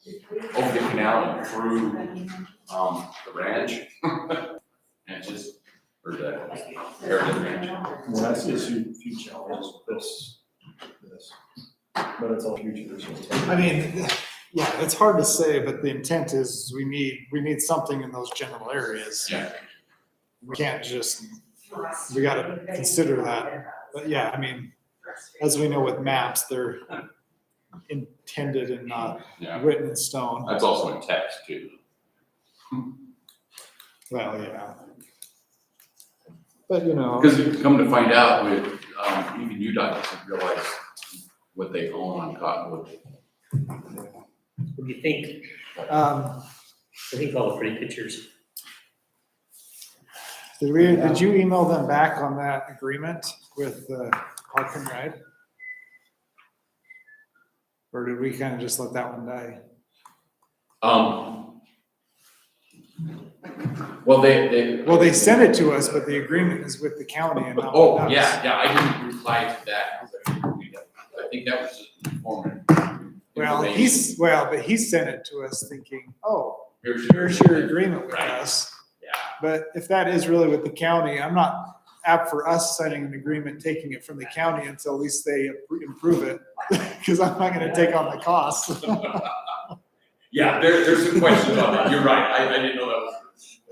over the canal and through, the ranch. And it's just, or the Heritage Ranch. Well, that's just few challenges with this, but it's all future. I mean, yeah, it's hard to say, but the intent is we need something in those general areas. Yeah. We can't just, we gotta consider that. But yeah, I mean, as we know with maps, they're intended and not Yeah. written in stone. That's also in text too. Well, yeah. But you know. Because you come to find out with, even UDOT doesn't realize what they own on Cottonwood. What do you think? Um, I think all the pretty pictures. did you email them back on that agreement with Park and Ride? Or did we kind of just let that one die? Well, they sent it to us, but the agreement is with the county and not with Oh, us. yeah, I didn't reply to that. I think that was just informative. But he sent it to us thinking, oh, Here's here's your agreement with Right. us. Yeah. But if that is really with the county, I'm not apt for us signing an agreement, taking it from the county until at least they improve it. Cause I'm not gonna take on the cost. Yeah, there's some questions on that. You're right. I didn't know that was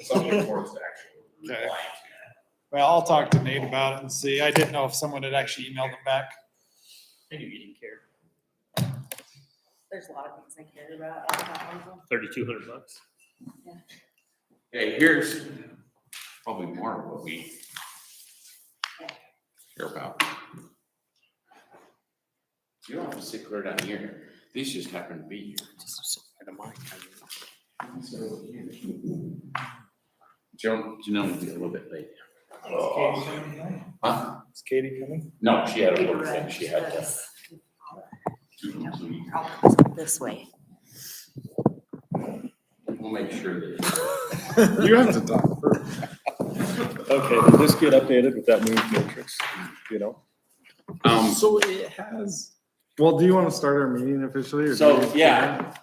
something for us to actually. Okay. Well, I'll talk to Nate about it and see. I didn't know if someone had actually emailed them back. I knew you didn't care. There's a lot of things I care about. $3,200. Okay, here's probably more of what we care about. You don't have to sit clear down here. These just happen to be here. Joan will be a little bit late. Huh? Is Katie coming? No, she had a work thing. She had to. This way. We'll make sure that. You have to talk first. Okay, did this get updated with that new matrix, you know? So it has, well, do you want to start our meeting officially? Or So, do you- yeah.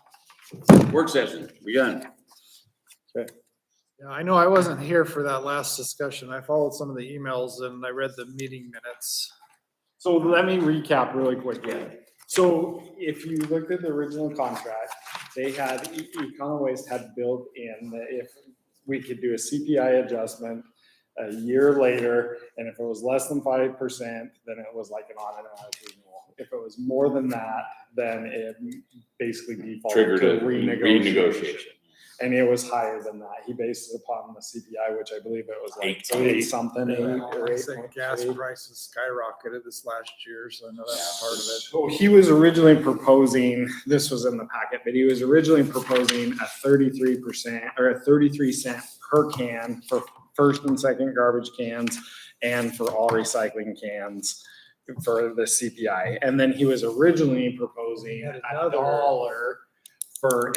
Work session, we done. Yeah, I know I wasn't here for that last discussion. I followed some of the emails and I read the meeting minutes. So let me recap really quick here. So if you looked at the original contract, they had, Econo Waste had built in that if we could do a CPI adjustment a year later, and if it was less than 5%, then it was like an automatic renewal. If it was more than that, then it basically defaulted Triggered to a renegotiation. renegotiation. And it was higher than that. He based it upon the CPI, which I believe it was like 8.8. eight something, eight or I think gas 8.3. prices skyrocketed this last year, so I know that's part of it. So he was originally proposing, this was in the packet, but he was originally proposing a 33% or a 33 cent per can for first and second garbage cans and for all recycling cans for the CPI. And then he was originally proposing $1 for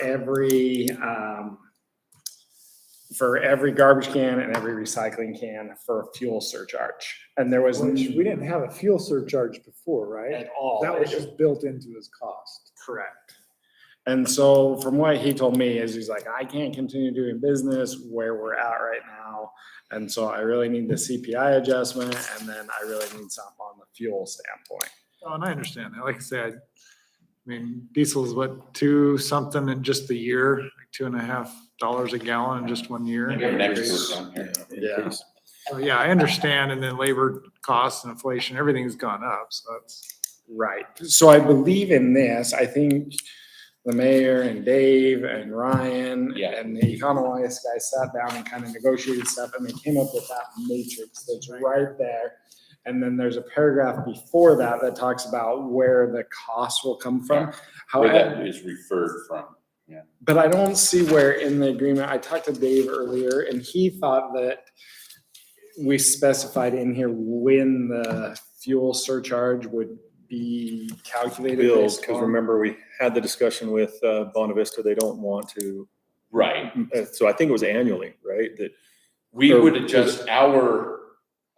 every garbage can and every recycling can for a fuel surcharge. And there was Which we didn't have a fuel surcharge before, right? at all. That was just built into his cost. Correct. And so from what he told me is he's like, I can't continue doing business where we're at right now. And so I really need the CPI adjustment, and then I really need something on the fuel standpoint. Oh, and I understand that. Like I said, I mean, diesel is what, $2 something in just a year, like $2.50 a gallon in just 1 year. We have an expert down here. Yeah. So, yeah, I understand. And then labor costs and inflation, everything's gone up. So that's. Right. So I believe in this. I think the mayor and Dave and Ryan Yeah. and the economist guys sat down and kind of negotiated stuff, and they came up with that matrix that's right there. And then there's a paragraph before that that talks about where the cost will come from. Where However, that is referred from. but I don't see where in the agreement, I talked to Dave earlier, and he thought that we specified in here when the fuel surcharge would be calculated. Bills, based because on- remember, we had the discussion with Bonavista, they don't want to, Right. so I think it was annually, right? That, We Or- would adjust our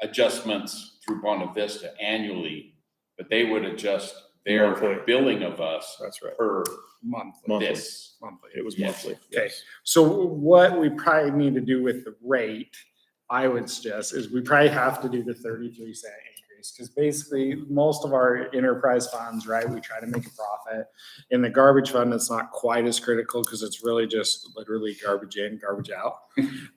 adjustments through Bonavista annually, but they would adjust their Monthly. billing of us That's right. per Monthly. this. Monthly. It was Yes. monthly. Okay. yes. So what we probably need to do with the rate, I would suggest, is we probably have to do the 33-cent increase. Because basically, most of our enterprise funds, right, we try to make a profit. In the garbage fund, it's not quite as critical because it's really just literally garbage in, garbage out.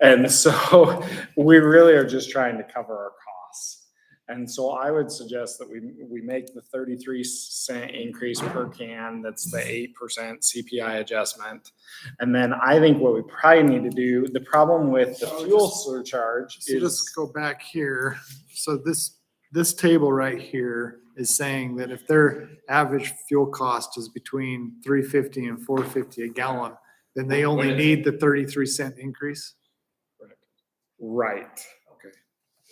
And so we really are just trying to cover our costs. And so I would suggest that we make the 33-cent increase per can. That's the 8% CPI adjustment. And then I think what we probably need to do, the problem with the fuel surcharge So is. just go back here. So this table right here is saying that if their average fuel cost is between $3.50 and $4.50 a gallon, then they only need the 33-cent increase? Right. Okay.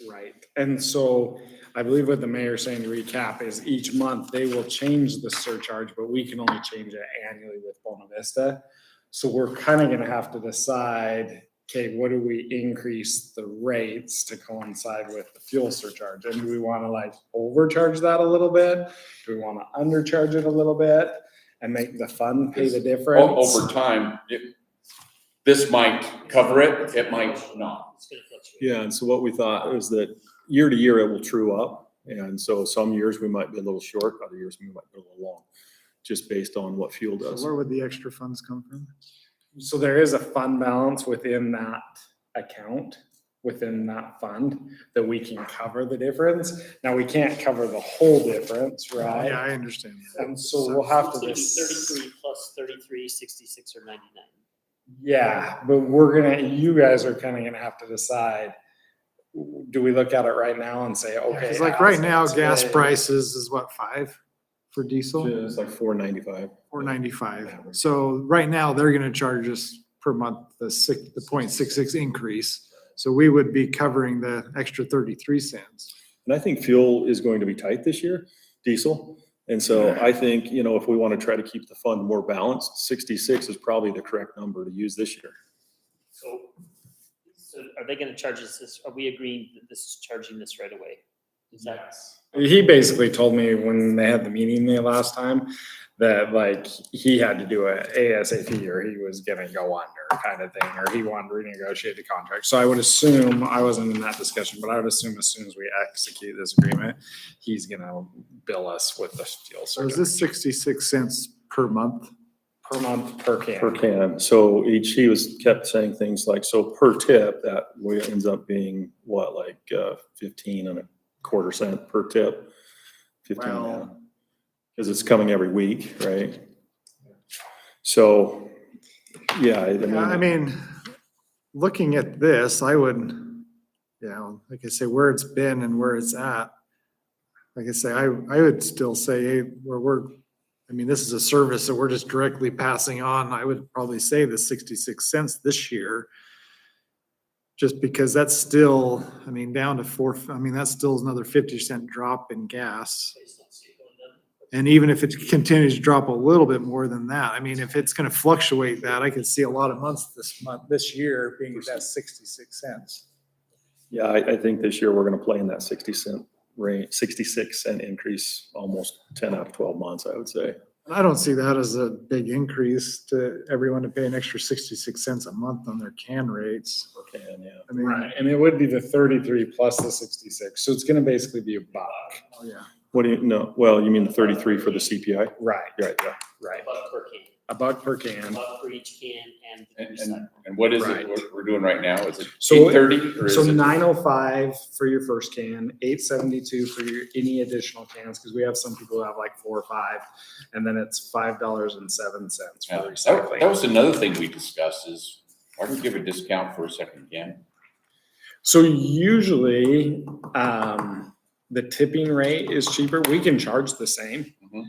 Right. And so I believe what the mayor's saying to recap is each month they will change the surcharge, but we can only change it annually with Bona Vista. So we're kind of gonna have to decide, okay, what do we increase the rates to coincide with the fuel surcharge? And do we wanna like overcharge that a little bit? Do we wanna undercharge it a little bit and make the fund pay the difference? Over time, this might cover it, it might not. It's gonna fluctuate. Yeah, and so what we thought is that year to year it will true up. And so some years we might be a little short, other years we might be a little long, just based on what fuel So does. where would the extra funds come from? So there is a fund balance within that account, within that fund, that we can cover the difference. Now, we can't cover the whole difference, Yeah, right? I understand that. And so we'll have It's to gonna be just, 33 plus 33, 66 or 99. yeah, but you guys are kind of gonna have to decide, do we look at it right now and say, okay. Cause like right as of now, gas today- prices is what, 5 for diesel? It's like $4.95. $4.95. So right now, they're gonna charge us per month the 0.66 increase. So we would be covering the extra 33 cents. And I think fuel is going to be tight this year, diesel. And so I think, if we want to try to keep the fund more balanced, 66 is probably the correct number to use this year. So are they gonna charge us this, are we agreeing that this is charging this right away? Is that? He basically told me when they had the meeting the last time that like he had to do a ASAP or he was gonna go under kind of thing, or he wanted to renegotiate the contract. So I would assume, I wasn't in that discussion, but I would assume as soon as we execute this agreement, he's gonna bill us with the fuel So is surcharge this 66 cents per month? per month, per can. Per can. So he kept saying things like, so per tip, that ends up being what, like 15.25 cents per tip? 15, Wow. because it's coming every week, right? So, yeah, I mean, looking at this, I would, like I say, where it's been and where it's at. Like I say, I would still say, hey, this is a service that we're just directly passing on. I would probably say the 66 cents this year. Just because that's still, down to that still is another 50-cent drop in gas. And even if it continues to drop a little bit more than that, if it's gonna fluctuate that, I could see a lot of months this year being at that 66 cents. Yeah, I think this year we're gonna play in that 60-cent range, 66-cent increase, almost 10 out of 12 months, I would say. I don't see that as a big increase to everyone to pay an extra 66 cents a month on their can rates. Per can, yeah. Right, and it would be the 33 plus the 66, so it's gonna basically be a buck. Oh, yeah. What do you, no, well, you mean the 33 for the CPI? Right, Right, yeah. right. $1 per can, A buck per can. $1 for each can and the And, recycle. and what is Right. it, what we're doing right now? Is it So- 830 or is So it? 905 for your first can, 872 for your, any additional cans, because we have some people who have like 4 or 5, and then it's $5.07 for Yeah, that recycling. was another thing we discussed is, why don't we give a discount for a second can? So usually, the tipping rate is cheaper. We can charge the same. Mhm.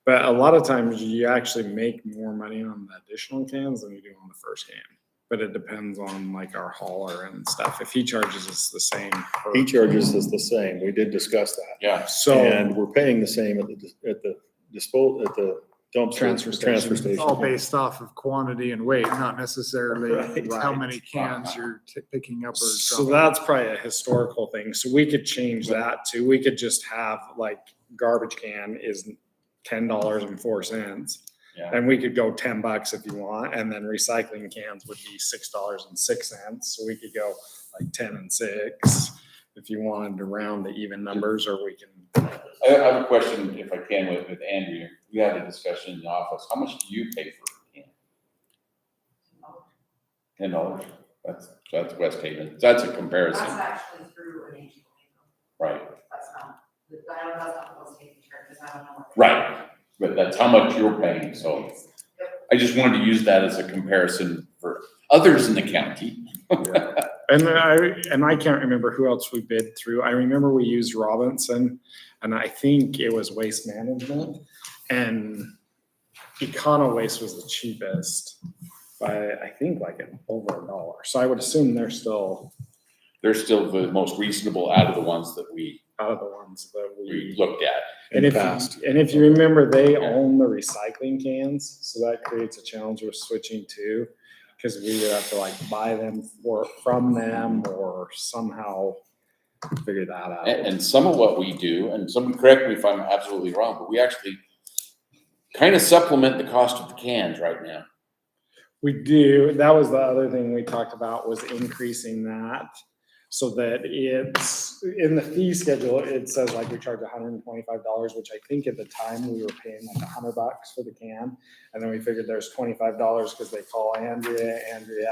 But a lot of times you actually make more money on the additional cans than you do on the first can. But it depends on like our hauler and stuff. If he charges us the same. per- He charges us the same. We did discuss that. Yeah, So, And we're paying the same at the dumpster. Transfer Transfer station. It's all based off of quantity and weight, not necessarily Right. how many cans you're picking up or so dropping. that's probably a historical thing. So we could change that too. We could just have like garbage can is $10.04. Yeah. And we could go $10 if you want, and then recycling cans would be $6.06. So we could go like 10 and 6 if you wanted to round the even numbers, or we can. I have a question, if I can, with Andrea. We had a discussion in the office. How much do you pay for a can? $10. That's West Haven. That's a comparison, That's actually through an agent. right? That's not, that's not what's taking care of, because I don't know. what- Right. But that's how much you're paying, so I just wanted to use that as a comparison for others in the county. And I can't remember who else we bid through. I remember we used Robinson, and I think it was Waste Management, and Econo Waste was the cheapest by, I think, like over $1. So I would assume they're still They're still the most reasonable out of the ones that we out of the ones that we looked at. And in if, the past. and if you remember, they own the recycling cans, so that creates a challenge with switching too. Cause we would have to like buy them from them or somehow figure that out. And some of what we do, and someone correct me if I'm absolutely wrong, but we actually kind of supplement the cost of the cans right now. We do, that was the other thing we talked about, was increasing that. So that it's, in the fee schedule, it says like we charge $125, which I think at the time we were paying like $100 for the can. And then we figured there's $25 because they call Andrea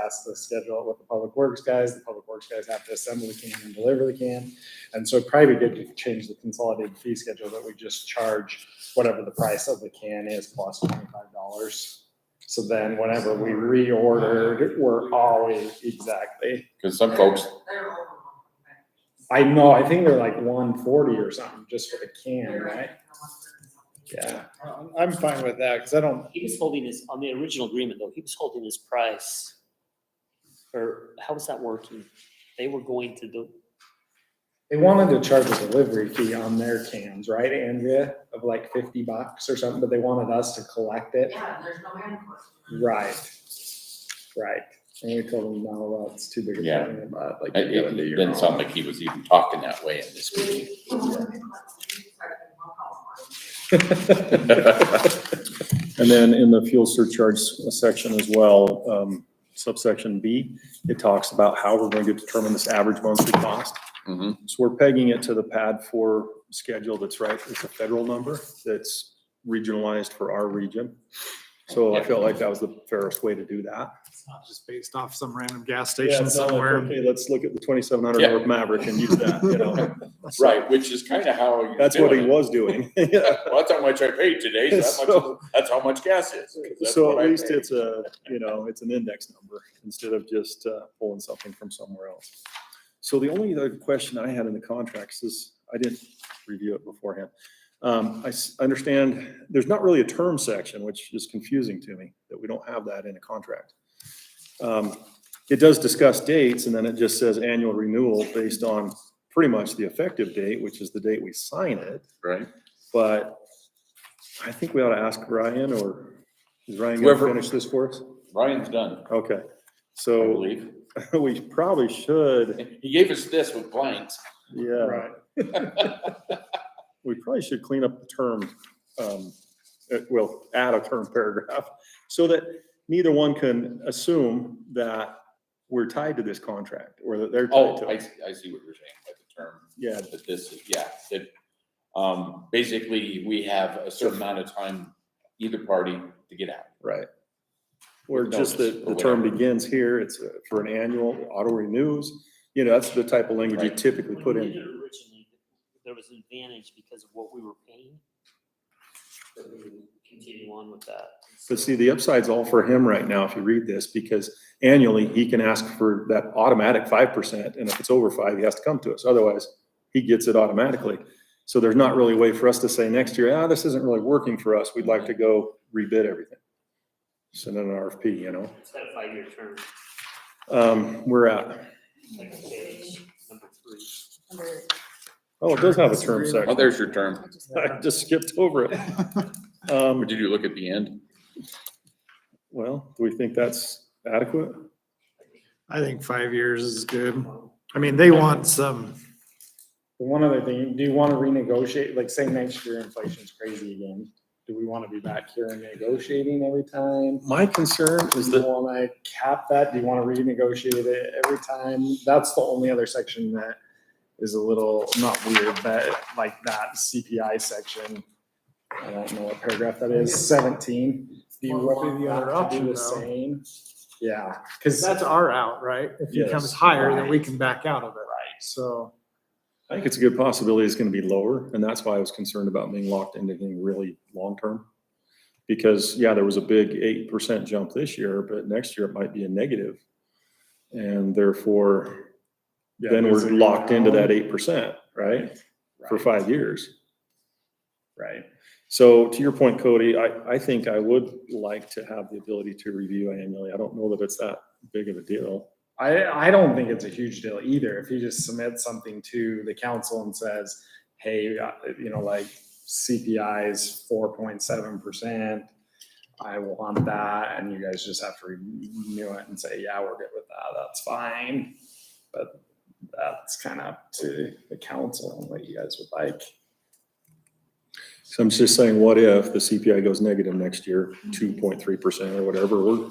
has to schedule it with the public works guys have to assemble the can and deliver the can. And so it'd probably be good to change the consolidated fee schedule that we just charge whatever the price of the can is plus $25. So then whenever we reordered, we're always exactly. Because some folks, They're over. I know, I think they're like 140 or something just for the can, They're right? Yeah. I'm fine with that, cause I don't, He was holding his, on the original agreement though, he was holding his price. Or how was that working? They were going to do, They wanted to charge a delivery fee on their cans, right, Andrea, of like $50 or something, but they wanted us to collect it. Yeah, there's no end for it. Right. And we told them, no, that's too big a Yeah. thing, but like. it you gotta do your didn't own. sound like he was even talking that way in this meeting. And then in the fuel surcharge section as well, subsection B, it talks about how we're going to determine this average monthly cost. Mhm. So we're pegging it to the PAD 4 schedule that's right, it's a federal number that's regionalized for our region. So I felt like that was the fairest way to do that. it's not just based off some random gas Yeah, station it's not like, somewhere. okay, let's look at the 2700 Yeah. North Maverick and use that, you know? So Right, which is kind of how you're that's what he doing it. was doing. Yeah. Well, that's how much I paid today, so that's how much gas is. 'cause that's So what at I least paid. it's a, you know, it's an index number instead of just pulling something from somewhere else. So the only other question I had in the contracts is, I didn't review it beforehand. I understand there's not really a term section, which is confusing to me, that we don't have that in a contract. It does discuss dates, and then it just says annual renewal based on pretty much the effective date, which is the date we sign it. Right. But I think we ought to ask Ryan, or is Ryan gonna Whoever- finish this for us? Ryan's done, Okay, I so believe. we probably should, He gave us this with blanks. yeah, Right. we probably should clean up the term, well, add a term paragraph so that neither one can assume that we're tied to this contract or that they're tied Oh, to I it. see what you're saying by the term. Yeah, That this is, yeah, that, basically, we have a certain amount of time, either party, to get out. right. Or With just notice that or the term whatever. begins here, it's for an annual, auto renews, you know, that's the type of language you Right. typically when put we in. did it originally, there was an advantage because of what we were paying. But we would continue on with that. But see, the upside's all for him right now, if you read this, because annually, he can ask for that automatic 5%, and if it's over 5, he has to come to us, otherwise, he gets it automatically. So there's not really a way for us to say next year, this isn't really working for us, we'd like to go rebid everything. Send in an RFP, you know? It's got a 5-year term, We're at, like page number 3. Under- oh, it does have a term Oh, section. there's your term. I just skipped over it. Or did you look at the end? Well, do we think that's adequate? I think 5 years is good. I mean, they want some, One other thing, do you want to renegotiate, like say next year inflation's crazy again? do we want to be back here and negotiating every time? My concern is Do you that, want to cap that? Do you want to renegotiate it every time? That's the only other section that is a little, not weird, but like that CPI section. I don't know what paragraph that is, 17. Do you What would want be the other that to option, be the though? same? Yeah, because That's our out, right? If it Yes. comes higher, then we can back out of it. So, I think it's a good possibility it's gonna be lower, and that's why I was concerned about being locked into anything really long-term. Because, yeah, there was a big 8% jump this year, but next year it might be a negative. And therefore, yeah, then does we're it go locked into that down? 8%, right? For Right, 5 years. right. So to your point, Cody, I think I would like to have the ability to review annually. I don't know that it's that big of a deal. I don't think it's a huge deal either. If he just submits something to the council and says, hey, like CPI is 4.7%. I want that, and you guys just have to renew it and say, yeah, we're good with that. That's fine. But that's kind of up to the council and what you guys would like. So I'm just saying, what if the CPI goes negative next year, 2.3% or whatever?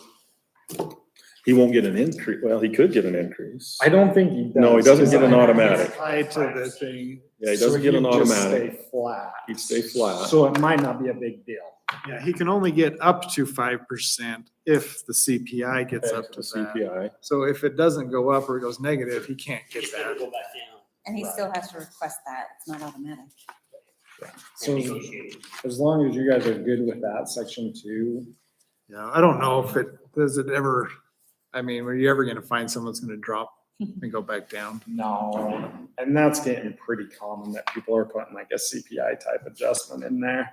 He won't get an increase. Well, he could get an increase. I don't think he does. No, he doesn't get an 'cause automatic. tied to the thing. Yeah, he So doesn't get an he'd just automatic. Stay flat. He'd stay flat. So it might not be a big deal. Yeah, he can only get up to 5% if the CPI gets up to The that. CPI. So if it doesn't go up or it goes negative, he can't get It's gonna that. go back down. And he still has to request that, it's not automatic. So Negotiate. as long as you guys are good with that section 2, Yeah, I don't know if does it ever, I mean, were you ever gonna find someone that's gonna drop and go back down? no. And that's getting pretty common that people are putting like a CPI type adjustment in there.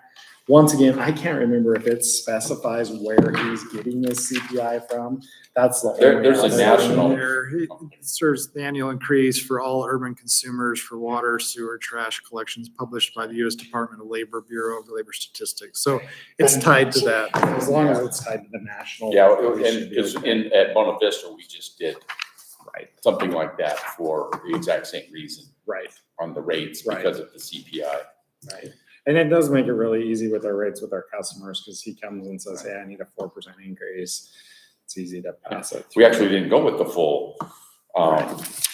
Once again, I can't remember if it specifies where he's getting his CPI from. That's the only. There's a other- national- There, he serves the annual increase for all urban consumers for water, sewer, trash collections published by the U.S. Department of Labor Bureau of Labor Statistics. So it's tied to that. As long as it's tied to the national. Yeah, we should and be because okay. at Bona Vista, we just did Right, something like that for the exact same reason right, on the rates Right. because of the CPI. right. And it does make it really easy with our rates with our customers, because he comes and says, hey, I need a 4% increase. It's easy to pass it. We actually didn't go with the full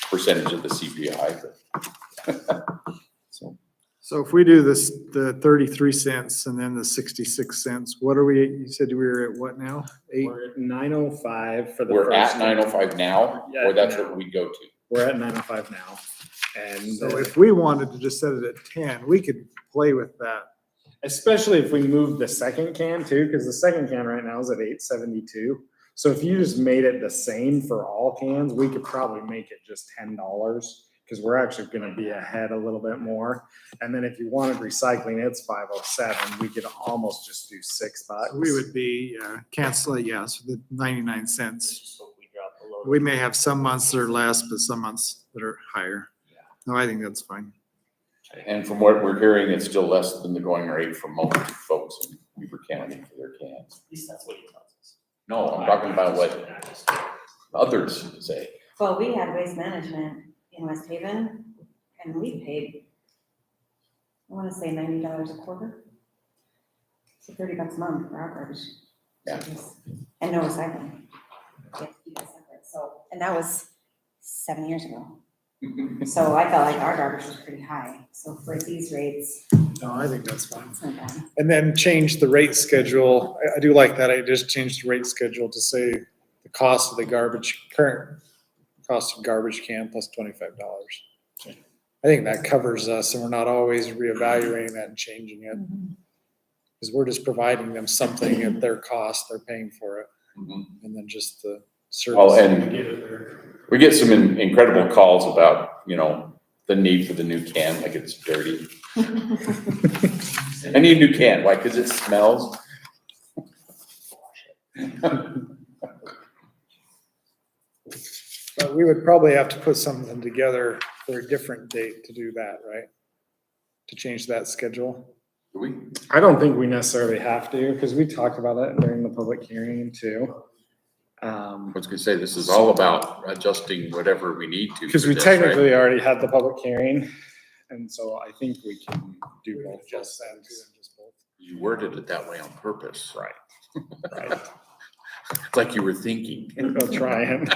percentage of the CPI, but So if we do this, the 33 cents and then the 66 cents, what are we, you said we were at what now? 8? We're at 905 for the we're first. at 905 now, Yeah, or that's now. what we go to. We're at 905 now. And So if we wanted to just set it at 10, we could play with that. especially if we move the second can too, because the second can right now is at 872. So if you just made it the same for all cans, we could probably make it just $10, because we're actually gonna be ahead a little bit more. And then if you wanted recycling, it's 507. We could almost just do $6. We would be, cancel it, yeah, so the 99 cents. Just hope we drop below. We may have some months that are less, but some months that are higher. No, I think that's fine. And from what we're hearing, it's still less than the going rate for most folks in Weaver County for their cans. At least that's what he tells us. No, I'm talking about what others say. Well, we had waste management in West Haven, and we paid, I wanna say $90 a quarter. So $30 a month for our garbage. Yeah. And no recycling. We have to keep that separate, so, and that was 7 years ago. So I felt like our garbage was pretty high, so for these rates, No, I think that's fine. it's not bad. And then change the rate schedule. I do like that. I just changed the rate schedule to say the cost of the garbage, current cost of garbage can plus $25. I think that covers us and we're not always reevaluating that and changing it. Because we're just providing them something at their cost, they're paying for it. Mhm. And then just the Well, service. and we get some incredible calls about, the need for the new can, like it's dirty. I need a new can, why? Because it smells. But we would probably have to put something together for a different date to do that, right? To change that schedule. Do we? I don't think we necessarily have to, because we talked about it during the public hearing too. I was gonna say, this is all about adjusting whatever we need to. Because for we this, right? technically already had the public hearing, and so I think we can do both. Just that, things. just both. You worded it that way on purpose. Right. Like you were thinking. I'll try and,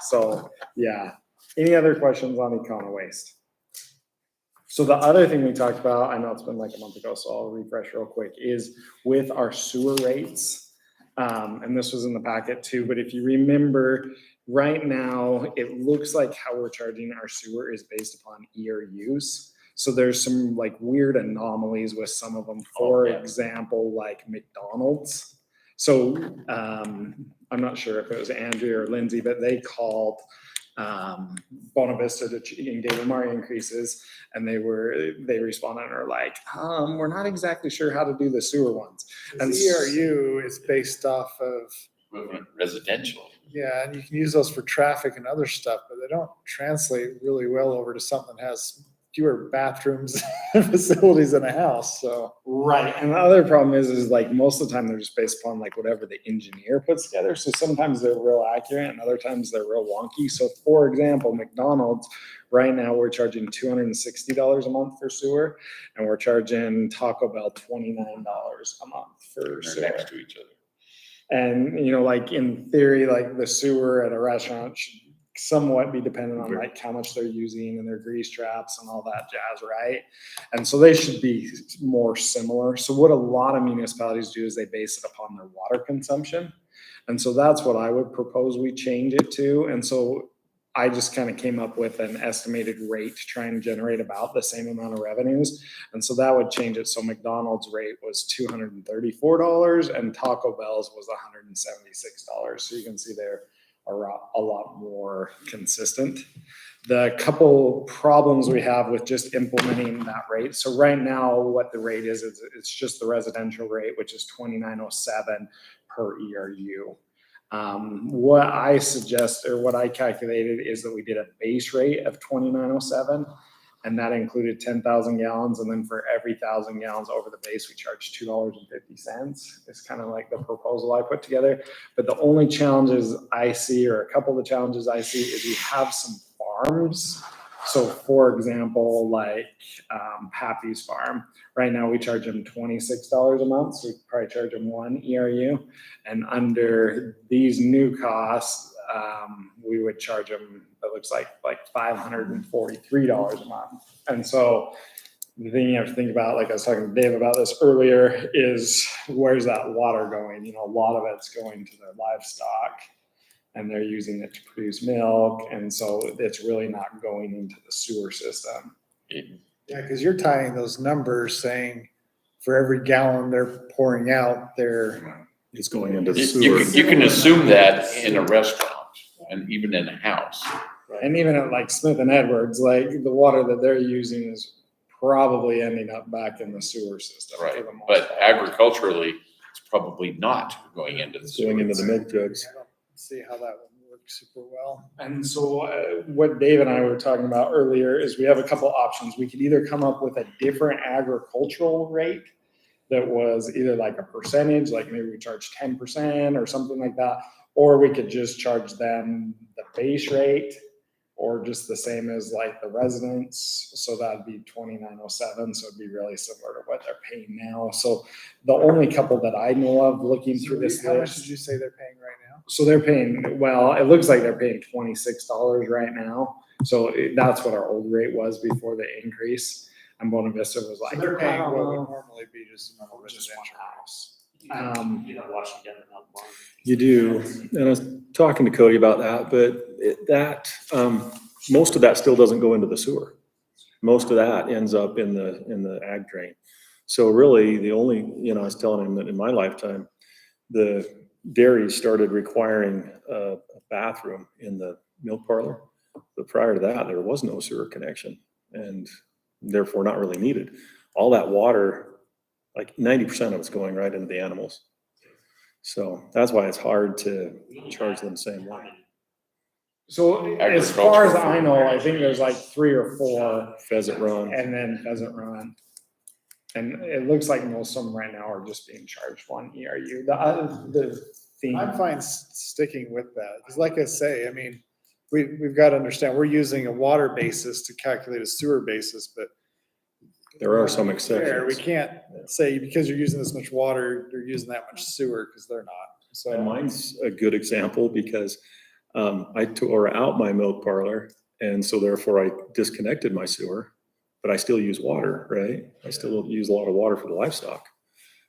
so, yeah. Any other questions on Econo Waste? So the other thing we talked about, I know it's been like a month ago, so I'll refresh real quick, is with our sewer rates. And this was in the packet too, but if you remember, right now, it looks like how we're charging our sewer is based upon ERUs. So there's some like weird anomalies with some of them. For example, like McDonald's. So I'm not sure if it was Andrea or Lindsay, but they called Bona Vista and gave them our increases, and they responded and are like, we're not exactly sure how to do the sewer ones. And ERU is based off of, Residential. yeah, and you can use those for traffic and other stuff, but they don't translate really well over to something that has fewer bathrooms and facilities in a house, so. Right, and the other problem is like most of the time they're just based upon like whatever the engineer puts together. So sometimes they're real accurate and other times they're real wonky. So for example, McDonald's, right now we're charging $260 a month for sewer, and we're charging Taco Bell $29 a month for They're sewer. next to each other. And, you know, like in theory, like the sewer at a restaurant should somewhat be dependent on like how much they're using and their grease traps and all that jazz, right? And so they should be more similar. So what a lot of municipalities do is they base it upon their water consumption. And so that's what I would propose we change it to. And so I just kind of came up with an estimated rate to try and generate about the same amount of revenues. And so that would change it. So McDonald's rate was $234 and Taco Bell's was $176. So you can see they're a lot more consistent. The couple problems we have with just implementing that rate. So right now, what the rate is it's just the residential rate, which is $29.07 per ERU. What I suggest or what I calculated is that we did a base rate of $29.07, and that included 10,000 gallons. And then for every 1,000 gallons over the base, we charge $2.50. It's kind of like the proposal I put together. But the only challenges I see, or a couple of the challenges I see, is we have some farms. So for example, like Pappy's Farm, right now we charge them $26 a month. So we probably charge them 1 ERU. And under these new costs, we would charge them, it looks like $543 a month. And so the thing you have to think about, like I was talking to Dave about this earlier, is where's that water going? You know, a lot of it's going to their livestock and they're using it to produce milk. And so it's really not going into the sewer system. Yeah, because you're tying those numbers saying for every gallon they're pouring out, It's going into the You sewer. can, you can assume that in a restaurant and even in a house. And even at like Smith and Edwards, like the water that they're using is probably ending up back in the sewer system. Right, for the most but part. agriculturally, it's probably not going into the It's going into the sewer. milk jugs. I don't see how that would work super well. And so what Dave and I were talking about earlier is we have a couple options. We could either come up with a different agricultural rate that was either like a percentage, like maybe we charge 10% or something like that, or we could just charge them the base rate or just the same as like the residents. So that'd be $29.07. So it'd be really similar to what they're paying now. So the only couple that I know of looking through this How much list. did you say they're paying right now? So they're paying, well, it looks like they're paying $26 right now. So that's what our old rate was before the increase. And Bona Vista was like, So they're paying I don't what would know, normally be just normal just one residential. house. You know, Washington and Mount Barn. You do, and I was talking to Cody about that, but most of that still doesn't go into the sewer. Most of that ends up in the ag drain. So really, the only, you know, I was telling him that in my lifetime, the dairies started requiring a bathroom in the milk parlor. But prior to that, there was no sewer connection and therefore not really needed. All that water, like 90% of it's going right into the animals. So that's why it's hard to charge them the same way. So as far as I know, I think there's like 3 or 4 Pheasant Run. and then Pheasant Run. And it looks like most of them right now are just being charged 1 ERU. The thing. I'm fine sticking with that, because like I say, I mean, we've got to understand, we're using a water basis to calculate a sewer basis, but There are some Fair, we exceptions. can't say because you're using this much water, you're using that much sewer, because they're not, so. And mine's a good example because I tore out my milk parlor, and so therefore I disconnected my sewer, but I still use water, right? I still use a lot of water for the livestock.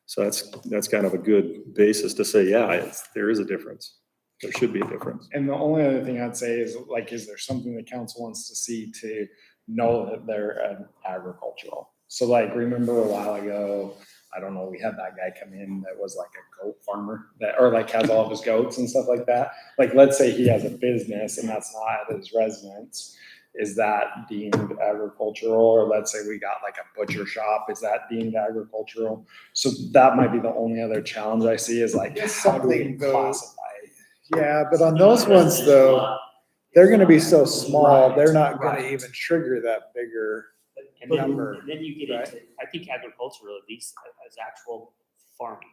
So that's kind of a good basis to say, yeah, there is a difference. There should be a difference. And the only other thing I'd say is like, is there something the council wants to see to know that they're agricultural? So like, remember a while ago, I don't know, we had that guy come in that was like a goat farmer that, or like has all of his goats and stuff like that. Like, let's say he has a business and that's not at his residence. Is that deemed agricultural? Or let's say we got like a butcher shop, is that deemed agricultural? So that might be the only other challenge I see is like, It's how do we something though- classify? Yeah, but on those ones though, they're gonna be so small, they're not gonna Right. even trigger that bigger. And then, Number, and then you get into, I think agricultural, at least as actual farming.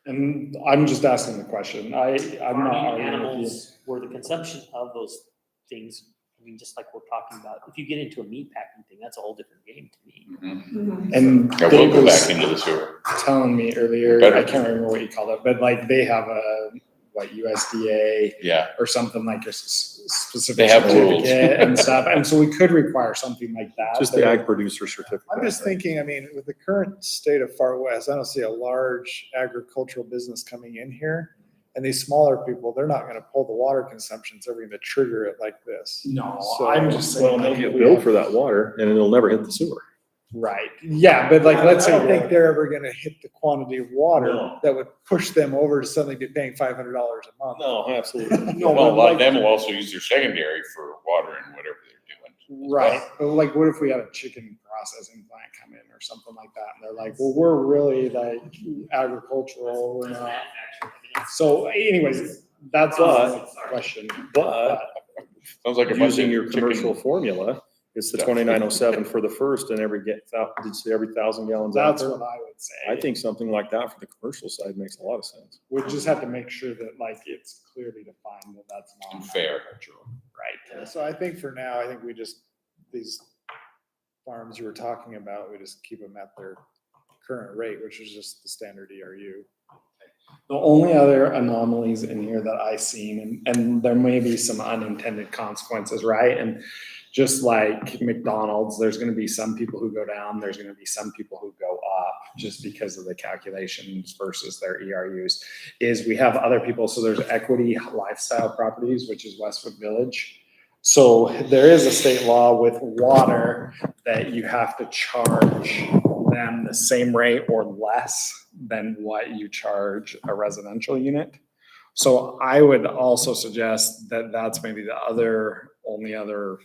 And I'm just asking the question. I'm not Farming arguing with you. animals, where the consumption of those things, I mean, just like we're talking about, if you get into a meat packing thing, that's a whole different game to me. Mhm. And I will Dave go was back into the sewer. telling me earlier, Better. I can't remember what you called it, but like they have a, what, USDA Yeah, or something like a specific They have rules. certificate and stuff. And so we could require something like that. Just the ag producer certificate. I'm just thinking, I mean, with the current state of Far West, I don't see a large agricultural business coming in here. And these smaller people, they're not gonna pull the water consumptions, they're gonna trigger it like this. No, So- I'm just saying. Well, they'll like, get we billed have- for that water and it'll never hit the sewer. Right. Yeah, but like, let's I say. don't think you're- they're ever gonna hit the quantity of water No. that would push them over to suddenly be paying $500 a month. No, absolutely. No, well, a but lot of like- them will also use their secondary for water and whatever they're doing. Right, but like, what if we had a chicken processing plant come in or something like that, and they're like, well, we're really like agricultural, we're not. So anyways, that's a question. But Sounds like a bunch using of your commercial chicken. formula, it's the 2907 for the first and every did you say every 1,000 gallons That's after? what I would say. I think something like that for the commercial side makes a lot of sense. We just have to make sure that like it's clearly defined that that's Fair. non-agricultural. Right. Yeah, so I think for now, I think we just, these farms you were talking about, we just keep them at their current rate, which is just the standard ERU. The only other anomalies in here that I seen, and there may be some unintended consequences, right? And just like McDonald's, there's gonna be some people who go down, there's gonna be some people who go up just because of the calculations versus their ERUs. Is we have other people, so there's Equity Lifestyle Properties, which is Westwood Village. So there is a state law with water that you have to charge them the same rate or less than what you charge a residential unit. So I would also suggest that that's maybe the only other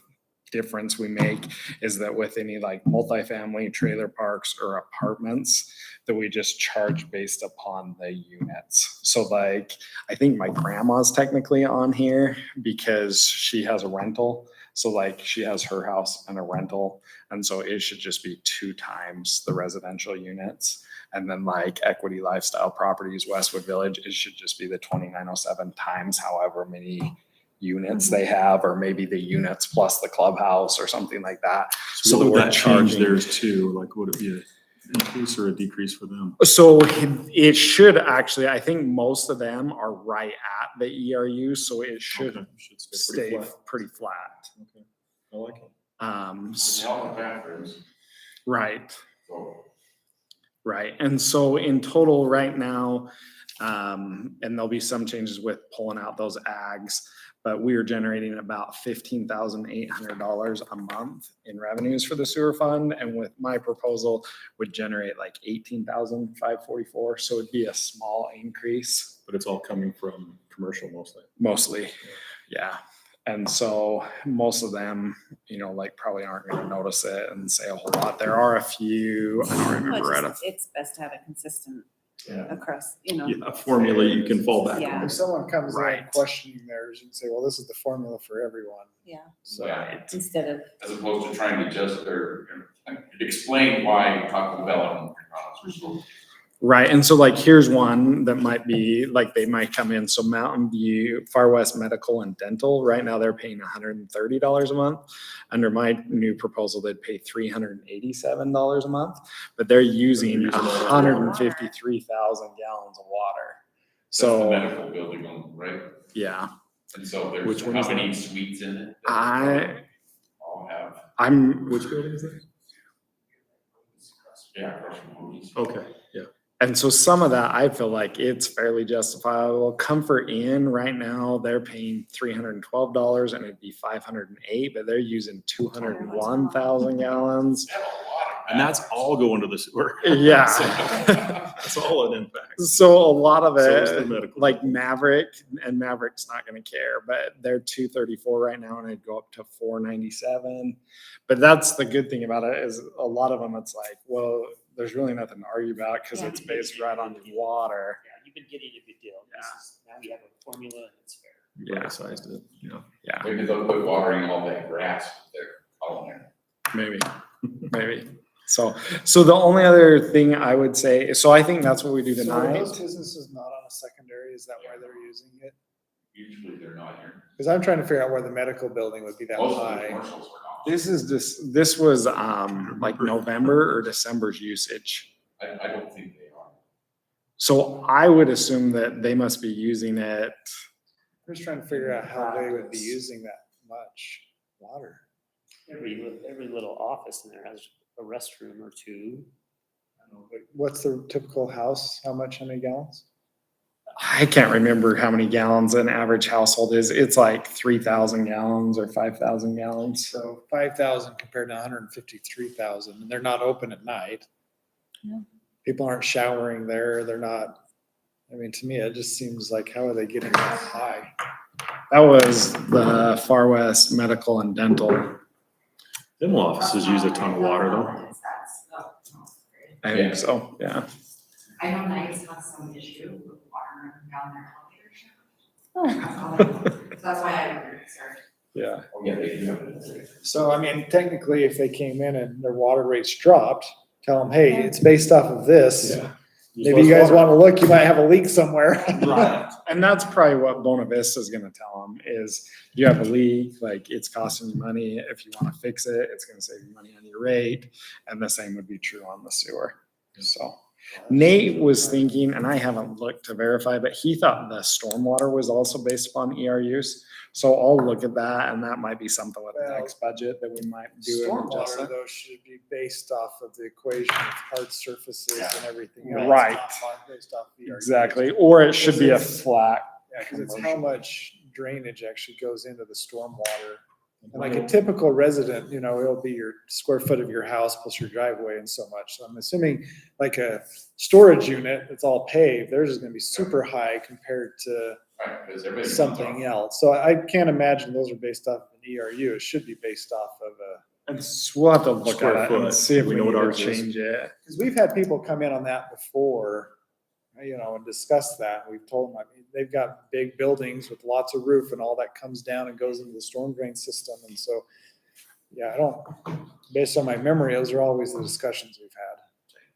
difference we make is that with any like multifamily trailer parks or apartments, that we just charge based upon the units. So like, I think my grandma's technically on here because she has a rental. So like she has her house and a rental. And so it should just be 2 times the residential units. And then like Equity Lifestyle Properties, Westwood Village, it should just be the 2907 times however many units they have, or maybe the units plus the clubhouse or something like that. So that would we're that change charging- theirs too? Like, would it be an increase or a decrease for them? So it should actually, I think most of them are right at the ERU, so it should Okay, should stay stay pretty flat. pretty flat. Okay, I like it. Health and bathrooms, Right, so right. And so in total right now, and there'll be some changes with pulling out those ags, but we are generating about $15,800 a month in revenues for the sewer fund. And with my proposal would generate like 18,544. So it'd be a small increase. But it's all coming from commercial mostly. Mostly, yeah. And so most of them, like probably aren't gonna notice it and say a whole lot. There are a few, I don't remember right off. It's best to have it consistent Yeah. across, Yeah, a formula you can fall back Yeah. on. If someone comes in Right. questioning theirs, you can say, well, this is the formula for everyone. Yeah, So, Yeah. instead of, as opposed to trying to just, or explain why Taco Bell and McDonald's are so. Right, and so like, here's one that might be, like, they might come in, so Mountain View, Far West Medical and Dental, right now they're paying $130 a month. Under my new proposal, they'd pay $387 a month, but they're using using all that water. 153,000 gallons of water. That's the So, medical building one, right? yeah, And so there's, Which one how is many suites in it? All have, I'm, Which building is that? yeah, across from Moody's. Okay, yeah. and so some of that, I feel like it's fairly justifiable. Comfort Inn, right now, they're paying $312 and it'd be 508, but they're using 201,000 gallons. They have a lot of And that's all going to the sewer. Yeah. That's all it impacts. So a lot of So is the it, medical. like Maverick, and Maverick's not gonna care, but they're 234 right now and it'd go up to 497. But that's the good thing about it, is a lot of them, it's like, well, there's really nothing to argue about because it's based right on water. Yeah, you've been getting a good deal. This is, now we have a formula and it's fair. Yeah, Right-sized it, yeah. yeah, Maybe they'll quit watering all that grass they're calling it. maybe, maybe. So the only other thing I would say, so I think that's what we do So are tonight. those businesses not on a secondary, is that why they're using it? Usually they're not here. Cause I'm trying to figure out where the medical building would be that Most of the high. commercials are not. This was like November or December's usage. I don't think they are. So I would assume that they must be using it. I'm just trying to figure out how they would be using that much water. Every little office in there has a restroom or two. What's the typical house? How many gallons? I can't remember how many gallons an average household is. It's like 3,000 gallons or 5,000 gallons. So 5,000 compared to 153,000, and they're not open at night. Yeah. People aren't showering there, they're not, I mean, to me, it just seems like, how are they getting that high? That was the Far West Medical and Dental. Them offices use a ton of water though. I think so, yeah. I know Nice has some issue with water down their elevator shaft. Oh, That's all I know. So that's why I wondered, sorry. Yeah. Oh, yeah, they do have it. So, I mean, technically, if they came in and their water rates dropped, tell them, hey, it's based off of this. Yeah. Maybe you guys wanna look, you might have a leak somewhere. Right. And that's probably what Bona Vista is gonna tell them is you have a leak, like it's costing you money. If you wanna fix it, it's gonna save you money on your rate. And the same would be true on the sewer. So Nate was thinking, and I haven't looked to verify, but he thought the stormwater was also based upon ERUs. So I'll look at that, and that might be something with the Well, next budget that we might do an Stormwater adjustment. though should be based off of the equation of hard surfaces and everything else. Right. not Based off the. Exactly, or it should be a Because flat. Yeah, cause it's how much drainage actually goes into the stormwater. And like a typical resident, it'll be your square foot of your house plus your driveway and so much. So I'm assuming like a storage unit, it's all paved, theirs is gonna be super high compared to Right, because everybody. something else. So I can't imagine those are based off of an ERU. It should be based off of And we'll have to look Square at it foot. and see if We we know need what to ours is. change it. because we've had people come in on that before, and discuss that. We've told them, I mean, they've got big buildings with lots of roof and all that comes down and goes into the storm drain system. And so, yeah, based on my memory, those are always the discussions we've had.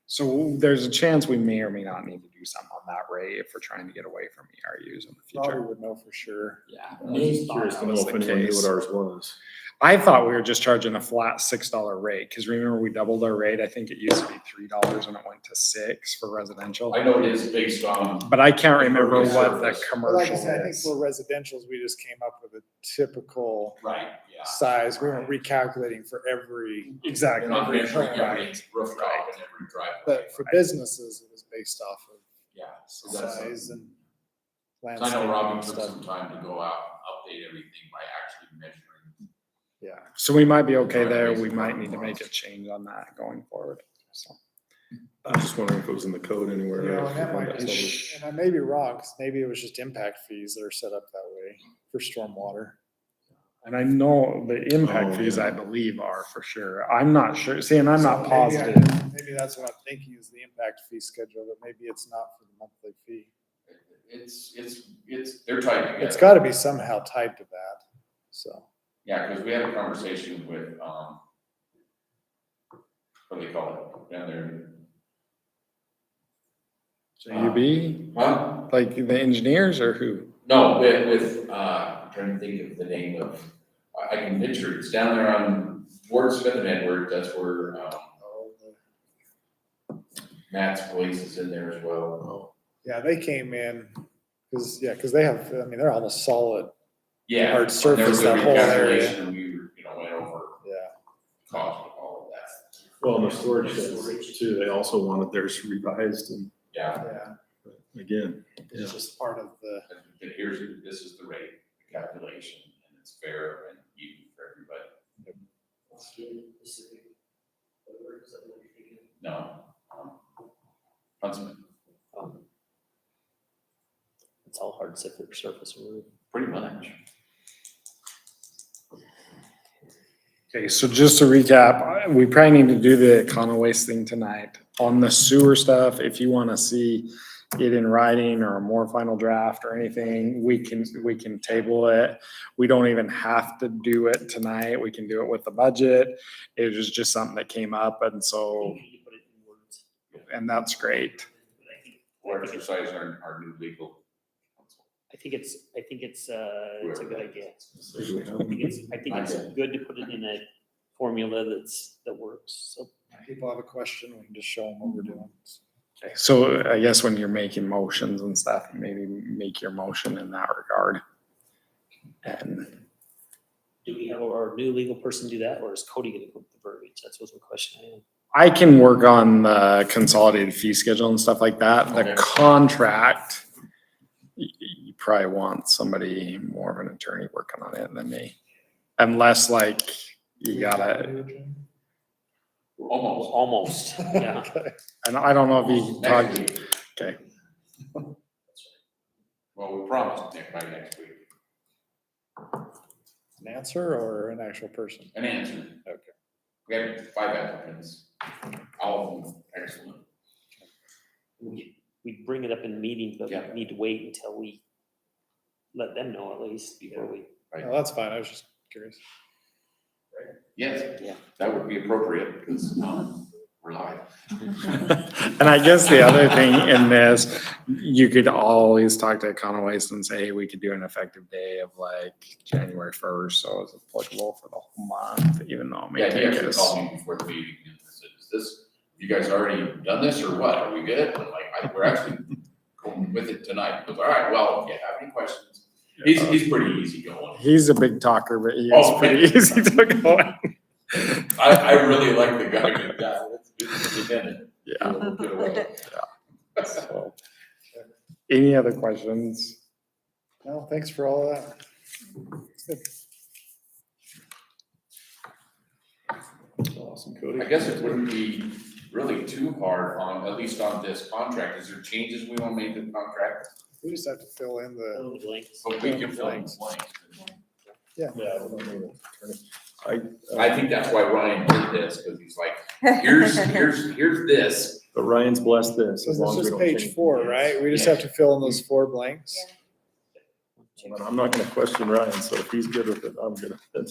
So there's a chance we may or may not need to do something on that rate if we're trying to get away from ERUs in the Probably future. would know for sure. Yeah. I'm just curious to know if anyone knew what ours was. I thought we were just charging a flat $6 rate, because remember we doubled our rate. I think it used to be $3 and it went to $6 for residential. I know it is based on, But I can't remember what the Service. But like I commercial said, I think is. for residentials, we just came up with a typical right, yeah. size. We weren't recalculating for every, They're Exactly. not measuring every Right. rooftop and every driveway. but for businesses, it was based off of Yeah. So that's size something. and So I know landscape Robin and took stuff. some time to go out and update everything by actually measuring. Yeah. So we might be okay there. We might need to make a change on that going forward. So. I was just wondering if it was in the code anywhere. And that might That's be, and I may be wrong, because maybe it was just impact fees that are set up that way for stormwater. And I know the impact Oh, fees, yeah. I believe, are for sure. I'm not sure. See, and I'm not So positive. Maybe that's what I'm thinking is the impact fee schedule, but maybe it's not for the monthly fee. They're tied together. It's gotta be somehow tied to that, so. Yeah, because we had a conversation with, what do they call it, down there? UB, Huh? like the engineers or who? No, I'm trying to think of the name of, I can picture it, it's down there on, towards Smith and Edward, that's where, Matt's place is in there as well. Yeah, they came in, cause they have, I mean, they're almost solid. Yeah. Hard surface, there was that a whole area. recalculation, and we, went over Yeah. cost of all of that. Well, and the storage sheds too, they also wanted theirs revised and Yeah, Yeah, again, yeah. it's just part of the, and this is the rate, the calculation, and it's fair and even for everybody. No. Huntsman, It's all hard surface roof. pretty much. Okay, so just to recap, we probably need to do the Econo Waste thing tonight. On the sewer stuff, if you wanna see it in writing or a more final draft or anything, we can table it. We don't even have to do it tonight. We can do it with the budget. It was just something that came up and so, You put it in words. and that's great. Or exercise our new legal counsel. I think it's a good idea. So do we have- I think it's good to put it in a formula that works, so. people have a question, we can just show them what we're doing. Okay, so I guess when you're making motions and stuff, maybe make your motion in that regard. And Do we have our new legal person do that, or is Cody gonna put the verbiage? That's what's my question I am. I can work on the consolidated fee schedule and stuff like that. The Okay. contract, you probably want somebody more of an attorney working on it than me. Unless like you gotta, Almost. Yeah. Okay. and I don't know if you Next talked, week. okay. Well, we promised by next week, An answer or an actual person? an answer. Okay. We have 5 applicants, all of them excellent. We bring it up in meetings, but Yeah. we need to wait until we let them know at least before we. Right. No, that's fine, I was just curious. Yes. Yeah. That would be appropriate, because, we're live. And I guess the other thing in this, you could always talk to Econo Waste and say, hey, we could do an effective day of like January 1st, so it's applicable for the whole month, even though it may Yeah, he take actually us. called me before the meeting and said, is this, you guys already done this or what? Are we good? I'm like, we're actually going with it tonight. He goes, all right, well, if you have any questions, he's pretty easy going. He's a big talker, but he is Oh, pretty okay. easy to go on. I really like the guy, it's independent. Yeah. He'll get away. So, any other questions? No, thanks for all of that. Awesome, Cody. I guess it wouldn't be really too hard on, at least on this contract. Is there changes we want to make to the contract? We just have to fill in the, Oh, the links. But we can fill in the blanks. Yeah. we don't need an attorney. I think that's why Ryan did this, because he's like, here's this. But Ryan's blessed this. so as this long as is we don't page change 4, the right? We just Yeah. have to fill in those 4 blanks. But I'm not gonna question Ryan, so if he's good with it, I'm good with it.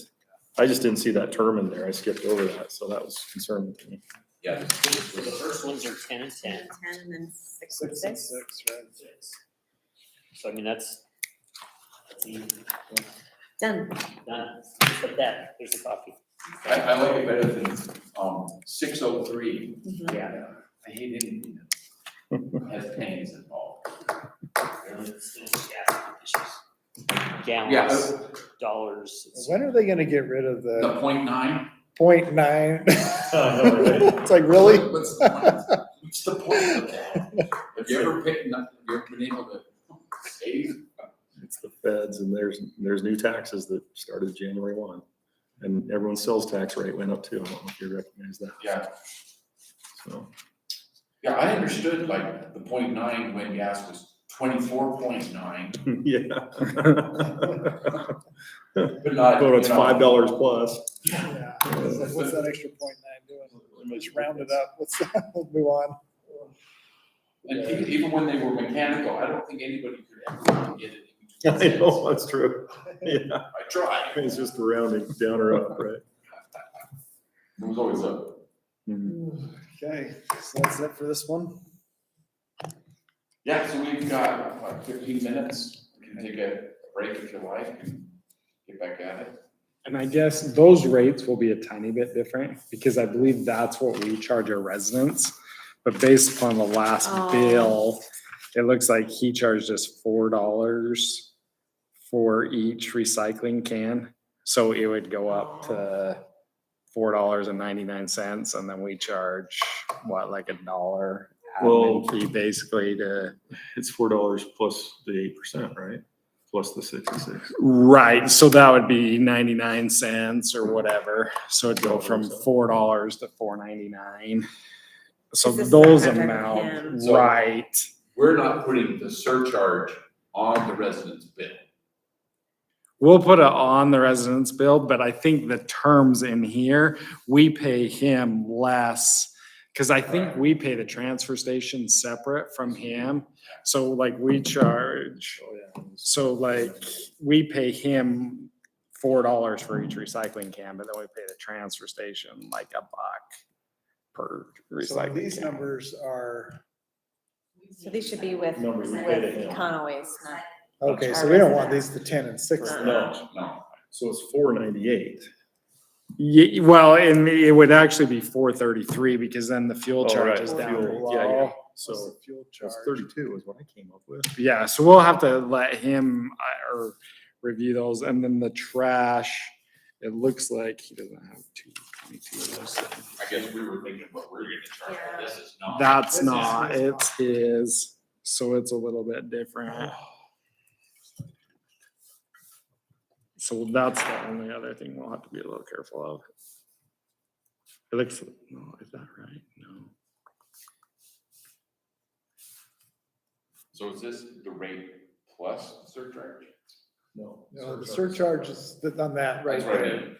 I just didn't see that term in there. I skipped over that, so that was concerning to me. Yeah, this So the was- first ones are 10 and 10. 10 and then 6 and 6 and 6. 6, right? So I mean, that's easy. Done. Done. Just like that. There's the copy. I like it better than, 603. Mhm. Yeah. I hate anything that has pennies involved. Yeah, Gallons, dollars. it's- When are they gonna get rid of the the 0.9. 0.9? I know, right? It's like, really? What's the point? What's the point of that? Have you ever picked, have you ever been able to save? It's the feds and there's new taxes that started January 1. And everyone's sales tax rate went up too. I don't know if you recognize that. Yeah, So, yeah, I understood like the 0.9 when gas was 24.9, yeah. but not. But it's you know, $5 plus. Yeah. It's like, what's that extra 0.9 doing? Just round it up, let's move on. And even when they were mechanical, I don't think anybody could ever get it. I know, that's true. Yeah, I tried. it's just a rounding down or up, right? It was always up. Mhm. Okay, so that's it for this one. Yeah, so we've got, like, 15 minutes. We can take a break if you like and get back at it. And I guess those rates will be a tiny bit different because I believe that's what we charge our residents. But based upon the last Oh. bill, it looks like he charged us $4 for each recycling can. So it would go up to $4.99, and then we charge what, like $1 Well- admin fee basically to. It's $4 plus the 8%, right? Plus the 66. Right, so that would be 99 cents or whatever, so it'd go from $4 to $4.99. So Is this the those 100 amount, cans? right, We're not putting the surcharge on the resident's bill. we'll put it on the resident's bill, but I think the terms in here, we pay him less. Cause I think we pay the transfer station separate from him, so like we charge. Oh, yeah. So like, we pay him $4 for each recycling can, but then we pay the transfer station like $1 per So recycling these can. numbers are, So these should be with Numbers we pay to him. Econoways, not. okay, so Our we don't want residents. these to 10 and 6. Uh-uh. No, No. so it's $4.98. Yeah, well, and it would actually be $4.33 because then the fuel Oh, charge right, is the down fuel, yeah, yeah. below. So What's the fuel it's charge? 32 is what I came up with. Yeah, so we'll have to let him or review those, and then the trash, it looks like he doesn't have 222 of those. I guess we were thinking what we're gonna charge, but this is not. That's This is not, his it's his, so it's a little bit different. So that's the only other thing we'll have to be a little careful of. It looks, no, is that right? No. So is this the rate plus surcharge? No. No, the surcharge is on that right That's what I there. mean.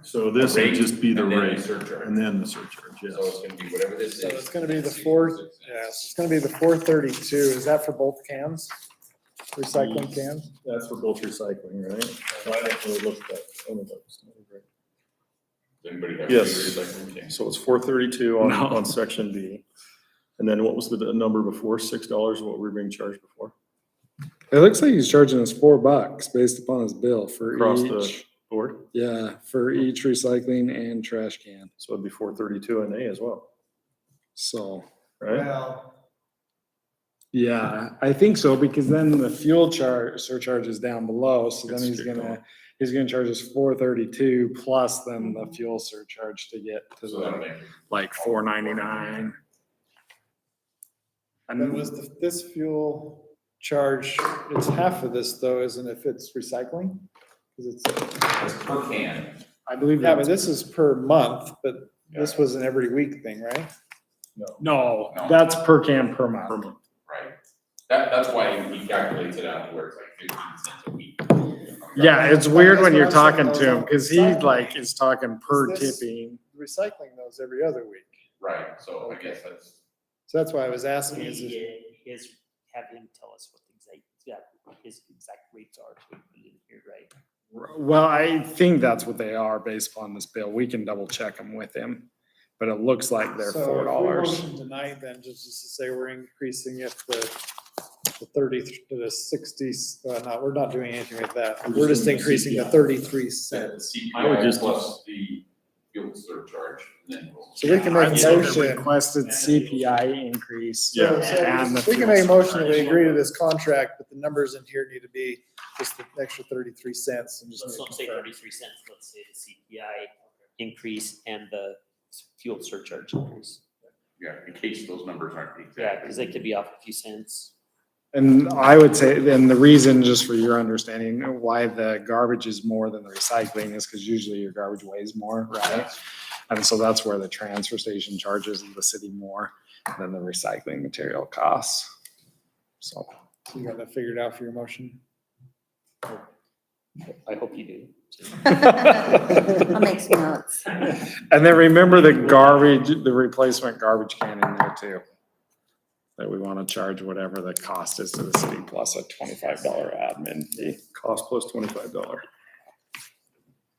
So this The would rate just be the and then the rate surcharge. and then the surcharge, yes. So it's gonna be whatever this is. So it's gonna be the four, yes, it's gonna be the 432. Is that for both cans? Recycling cans? That's for both recycling, right? So I haven't really looked at one of those. Does anybody have? Yes. recycling things? So it's 432 on, No. on section B. And then what was the number before? $6, what were we being charged before? It looks like he's charging us $4 based upon his bill for Across the each, board? yeah, for each recycling and trash can, So it'd be 432 in A as well, so. right? Well, Yeah, I think so, because then the fuel surcharge is down below, so then It's he's strict gonna charge us $4.32 plus then the fuel surcharge to get to So that'll the, make it. like, $4.99. then And was this fuel charge, it's half of this though, isn't it, if it's recycling? Cause it's, It's per can. I believe yeah, but that's, this is per month, but this was an every week thing, right? no, No. that's per can per Per month. month. Right. That's why he calculates it out to where it's like 15 cents a week. Yeah, it's But weird that's when what you're I'm saying, talking those to him, on cause he recycling. like is talking per Is this- tipping. Recycling those every other week. Right, so I guess that's, So that's why I was asking, is We it, get his, have him tell us what the exact, yeah, his exact rates are, so we put it in here, right? Well, I think that's what they are based upon this bill. We can double check them with him. But it looks like they're so if we $4. motion tonight, then just to say we're increasing it the 30, to the 60, no, we're not doing anything with that. We're We're just just doing the increasing the CPI. 33 the cents. I would CPI just- plus the fuel surcharge, and then we'll. So we can make I'd a say the motion. requested CPI increase. Yeah. And the We can fuel make a motion that we surcharge. agree to this contract, but the numbers in here need to be just the extra 33 cents and just. Let's not say confirm. 33 cents, let's say the CPI increase and the fuel surcharge increase. Yeah, in case those numbers aren't exact. Yeah, because they could be off a few cents. And I would say, then the reason, just for your understanding, why the garbage is more than the recycling is because usually your garbage weighs more, right? And so that's where the transfer station charges the city more than the recycling material costs. So. So you got that figured out for your motion? I hope you do. I'll make some notes. And then remember the garbage, the replacement garbage can in there too. That we want to charge whatever the cost is to the city plus a $25 admin fee. Cost plus $25.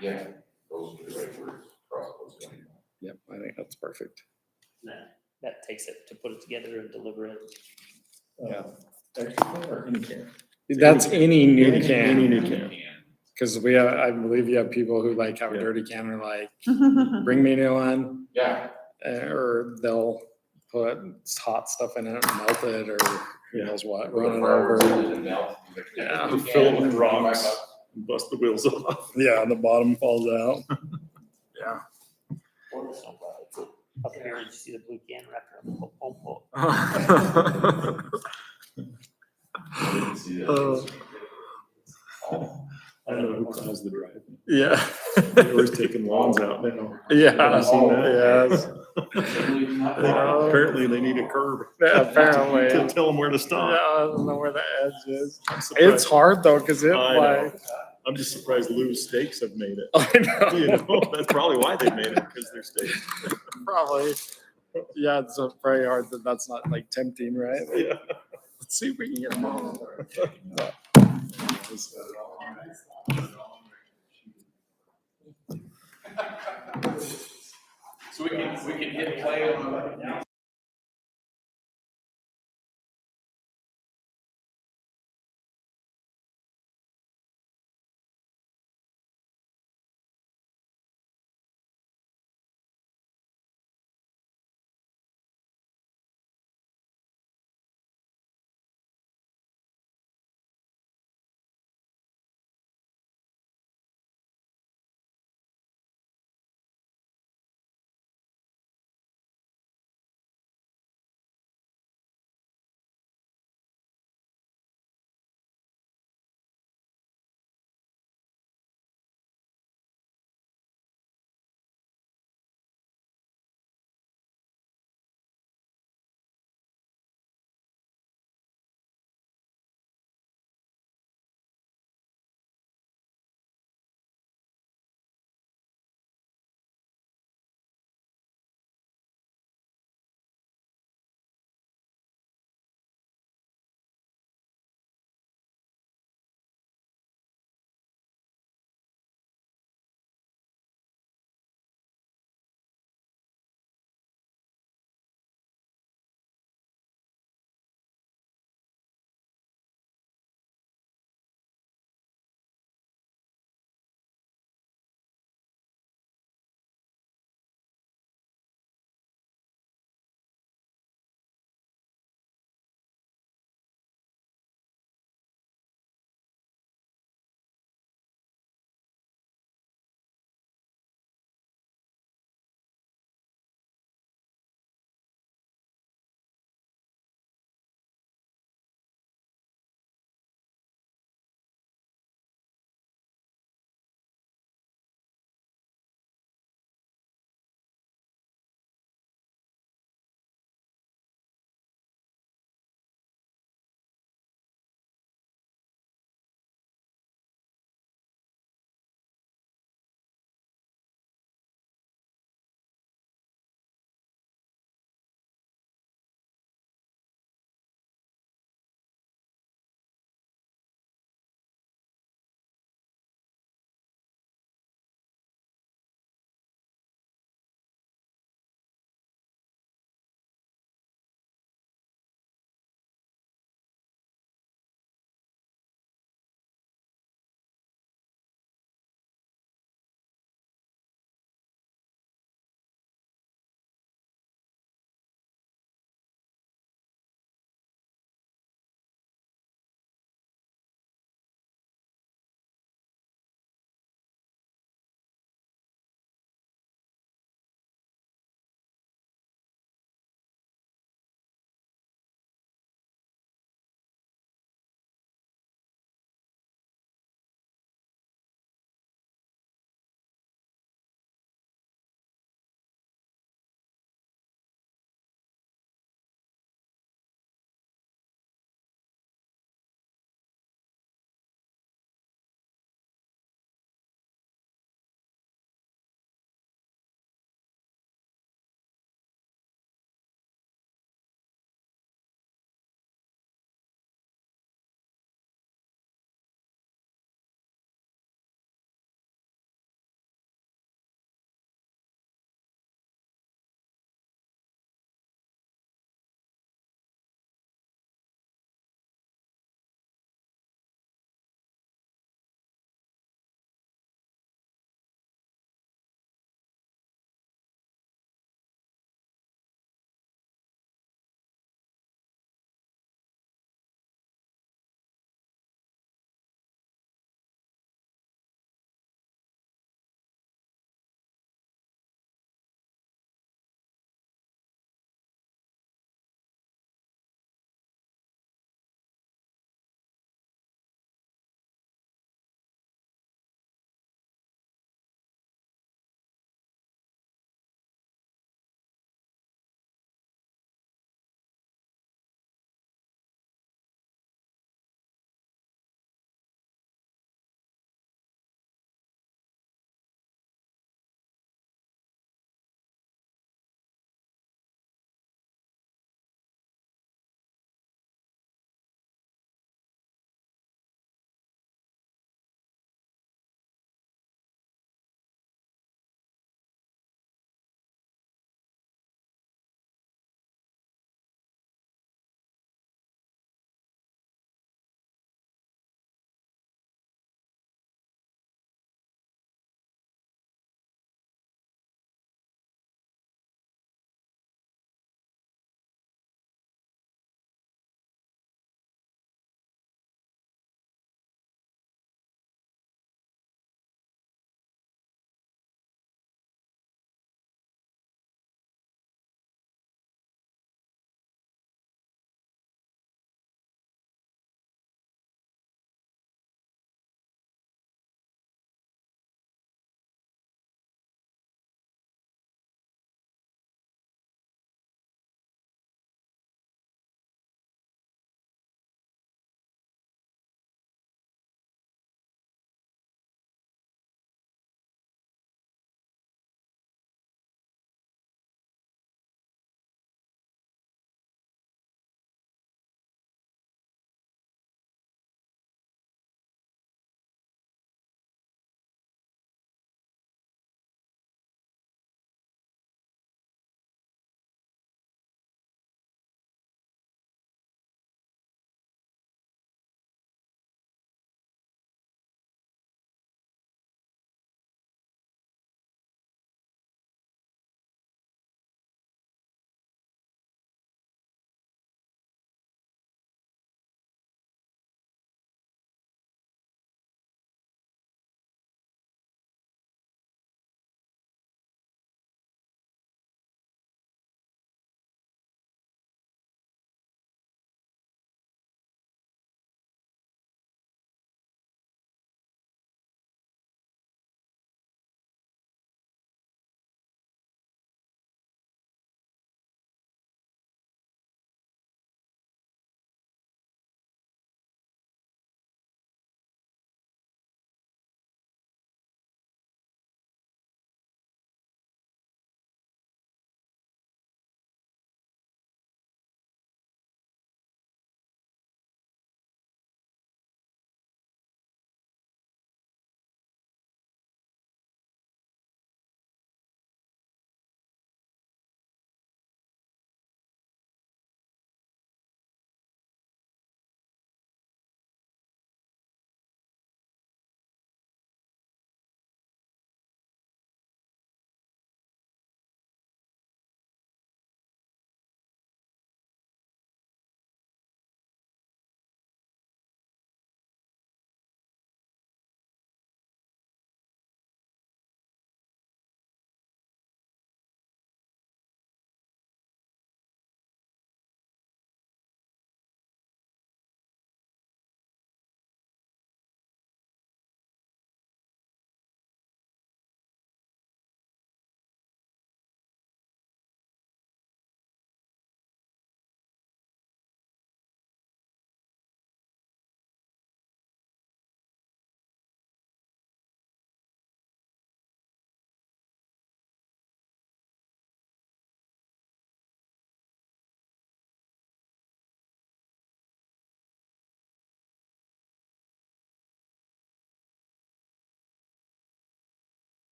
Yeah, those are the right words, cross those lines. Yep, I think that's perfect. That takes it to put it together and deliver it. uh, extra can or any can? That's any new Any can, new can. cause I believe you have people who like have a Yeah. dirty can or like, bring me a new one. Yeah, Or they'll put hot stuff in it and melt it or who Yeah. knows what, with run the it Farr over. and melt. Yeah. Or fill it with rocks and bust the wheels off. Yeah, and the bottom falls out. Yeah. Or the snowplow, it's up here, and you see the blue can wrapped around the pump. I didn't see that. Oh. I don't know who caused the drive. Yeah. They're always taking lawns out now. Yeah. Have you seen that? Yes. Apparently they need a curb. Yeah, apparently. To tell them where to Yeah, stop. I don't know where the edge is. I'm surprised- It's hard though, cause it I know. like, I'm just surprised Lou's Steaks have made it. I You know, know, that's probably why they made it, because they're steaks. probably. Yeah, it's very hard that that's not like tempting, right? Like, Yeah. let's see if we can get them all. So we can hit play on.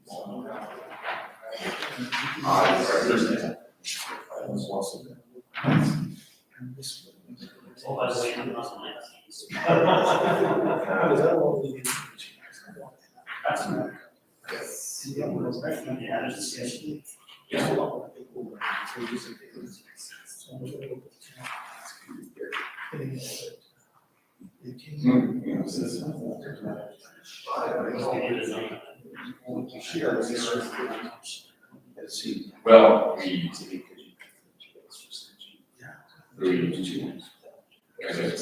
Oh, by the way, I'm not yeah, there's a discussion. Well, I guess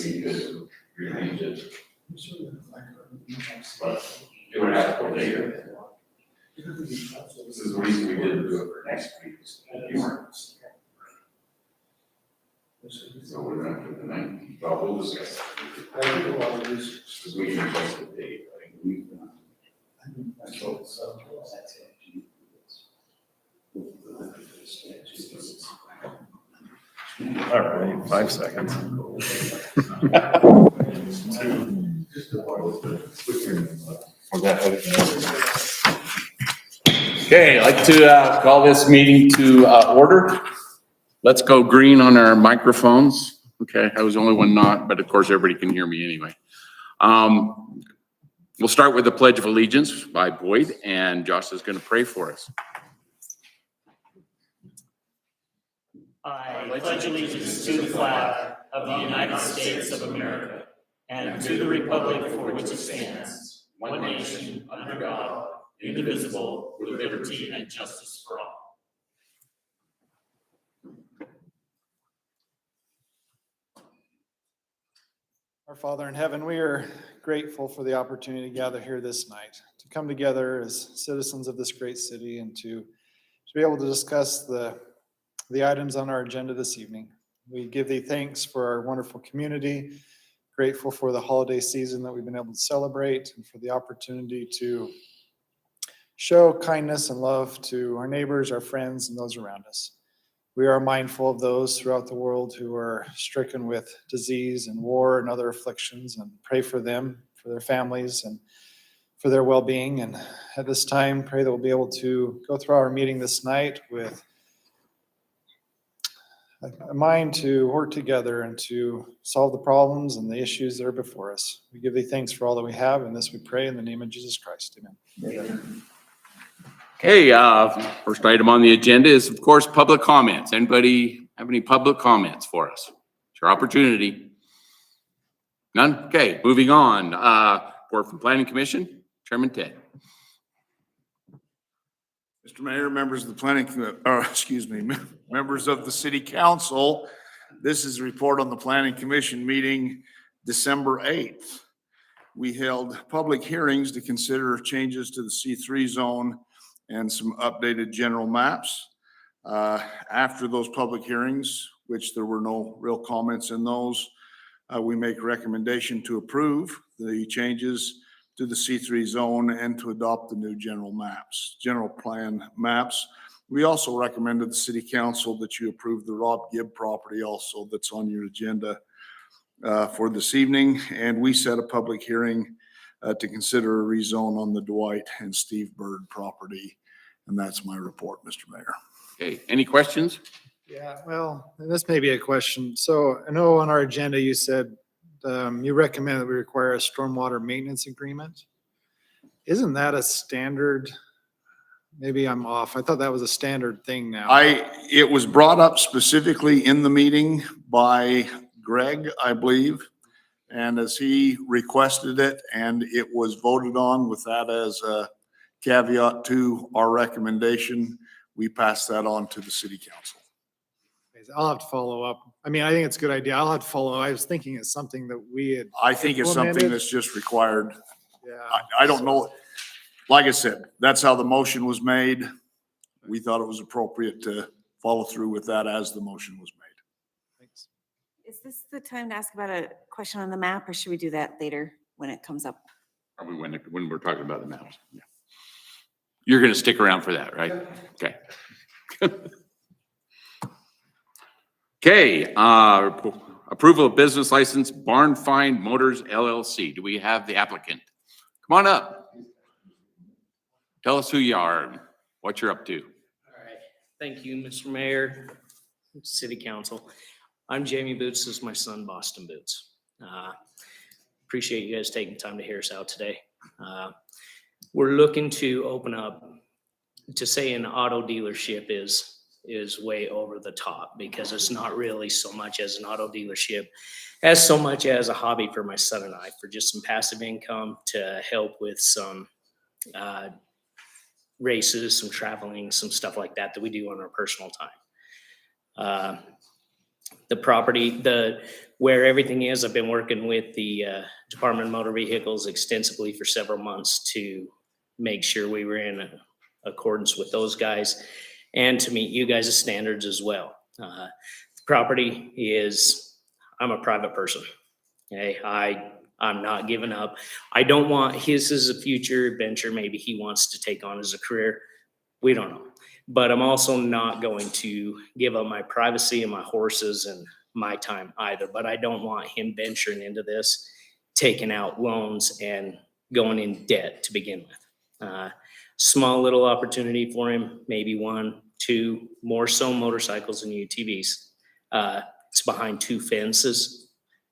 we could rearrange it. But it would have to go later. This is the reason we didn't do it for next week. So we're gonna do the 19th, but we'll discuss. Because we can adjust the date, right? All right, 5 seconds. Okay, I'd like to call this meeting to order. Let's go green on our microphones. Okay, I was the only one not, but of course everybody can hear me anyway. We'll start with the Pledge of Allegiance by Boyd, and Josh is going to pray for us. I pledge allegiance to the flag of the United States of America and to the republic for which it stands, one nation, under God, indivisible, with liberty and justice for all. Our Father in heaven, we are grateful for the opportunity to gather here this night, to come together as citizens of this great city and to be able to discuss the items on our agenda this evening. We give thee thanks for our wonderful community, grateful for the holiday season that we've been able to celebrate and for the opportunity to show kindness and love to our neighbors, our friends, and those around us. We are mindful of those throughout the world who are stricken with disease and war and other afflictions, and pray for them, for their families, and for their well-being. And at this time, pray that we'll be able to go through our meeting this night with a mind to work together and to solve the problems and the issues that are before us. We give thee thanks for all that we have, and this we pray in the name of Jesus Christ. Amen. Okay, first item on the agenda is, of course, public comments. Anybody have any public comments for us? It's your opportunity. None? Okay, moving on. Report from Planning Commission, Chairman Ted. Mr. Mayor, members of the members of the City Council, this is a report on the Planning Commission meeting December 8th. We held public hearings to consider changes to the C3 zone and some updated general maps. After those public hearings, which there were no real comments in those, we make a recommendation to approve the changes to the C3 zone and to adopt the new general plan maps. We also recommended the City Council that you approve the Rob Gibb property also that's on your agenda for this evening. And we set a public hearing to consider a rezone on the Dwight and Steve Bird property. And that's my report, Mr. Mayor. Okay, any questions? Yeah, well, this may be a question. So I know on our agenda, you said you recommend that we require a stormwater maintenance agreement. Isn't that a standard? Maybe I'm off. I thought that was a standard thing now. It was brought up specifically in the meeting by Greg, I believe. And as he requested it, and it was voted on with that as a caveat to our recommendation, we passed that on to the City Council. I'll have to follow up. I mean, I think it's a good idea. I'll have to follow. I was thinking it's something that we had. I think it's something implemented. that's just required. Yeah. I don't know. Like I said, that's how the motion was made. We thought it was appropriate to follow through with that as the motion was made. Thanks. Is this the time to ask about a question on the map, or should we do that later when it comes up? Probably when we're talking about the maps. Yeah. You're going to stick around for that, right? Okay. Okay, approval of business license Barn Find Motors LLC. Do we have the applicant? Come on up. Tell us who you are and what you're up to. All right, thank you, Mr. Mayor, City Council. I'm Jamie Boots, this is my son, Boston Boots. Appreciate you guys taking time to hear us out today. We're looking to open up, to say an auto dealership is way over the top, because it's not really so much as an auto dealership as so much as a hobby for my son and I, for just some passive income to help with some races, some traveling, some stuff like that we do on our personal time. The property, where everything is, I've been working with the Department of Motor Vehicles extensively for several months to make sure we were in accordance with those guys and to meet you guys' standards as well. The property is, I'm a private person. Okay, I'm not giving up. I don't want, his is a future venture maybe he wants to take on as a career. We don't know. But I'm also not going to give up my privacy and my horses and my time either. But I don't want him venturing into this, taking out loans and going in debt to begin with. Small little opportunity for him, maybe 1, 2, more so motorcycles and UTVs. It's behind 2 fences.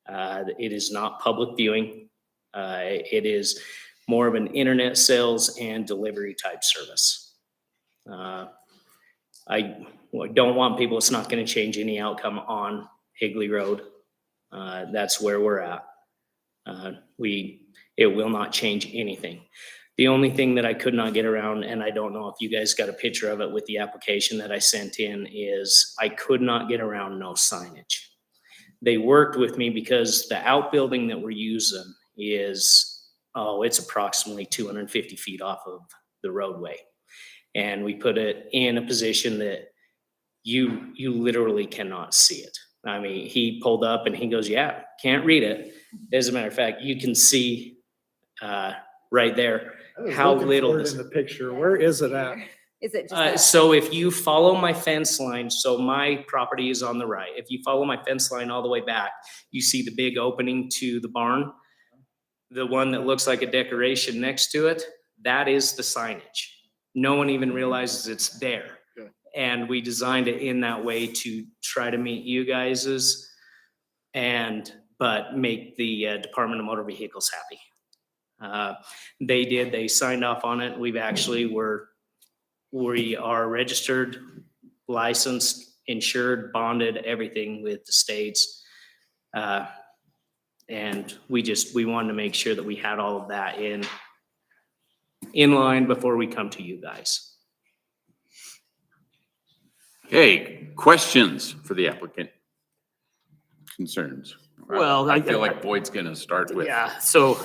It is not public viewing. It is more of an internet sales and delivery type service. I don't want people, it's not going to change any outcome on Higley Road. That's where we're at. It will not change anything. The only thing that I could not get around, and I don't know if you guys got a picture of it with the application that I sent in, is I could not get around no signage. They worked with me because the outbuilding that we're using is, it's approximately 250 feet off of the roadway. And we put it in a position that you literally cannot see it. I mean, he pulled up and he goes, yeah, can't read it. As a matter of fact, you can see right there I was how looking little for it this. in the picture. Where is it at? Is it just that? So if you follow my fence line, so my property is on the right. If you follow my fence line all the way back, you see the big opening to the barn. The one that looks like a decoration next to it, that is the signage. No one even realizes it's there. Okay. And we designed it in that way to try to meet you guys's but make the Department of Motor Vehicles happy. They signed off on it. We are registered, licensed, insured, bonded, everything with the states. And we wanted to make sure that we had all of that in line before we come to you guys. Okay, questions for the applicant? Concerns? Well, I feel like Boyd's gonna start with. Yeah, so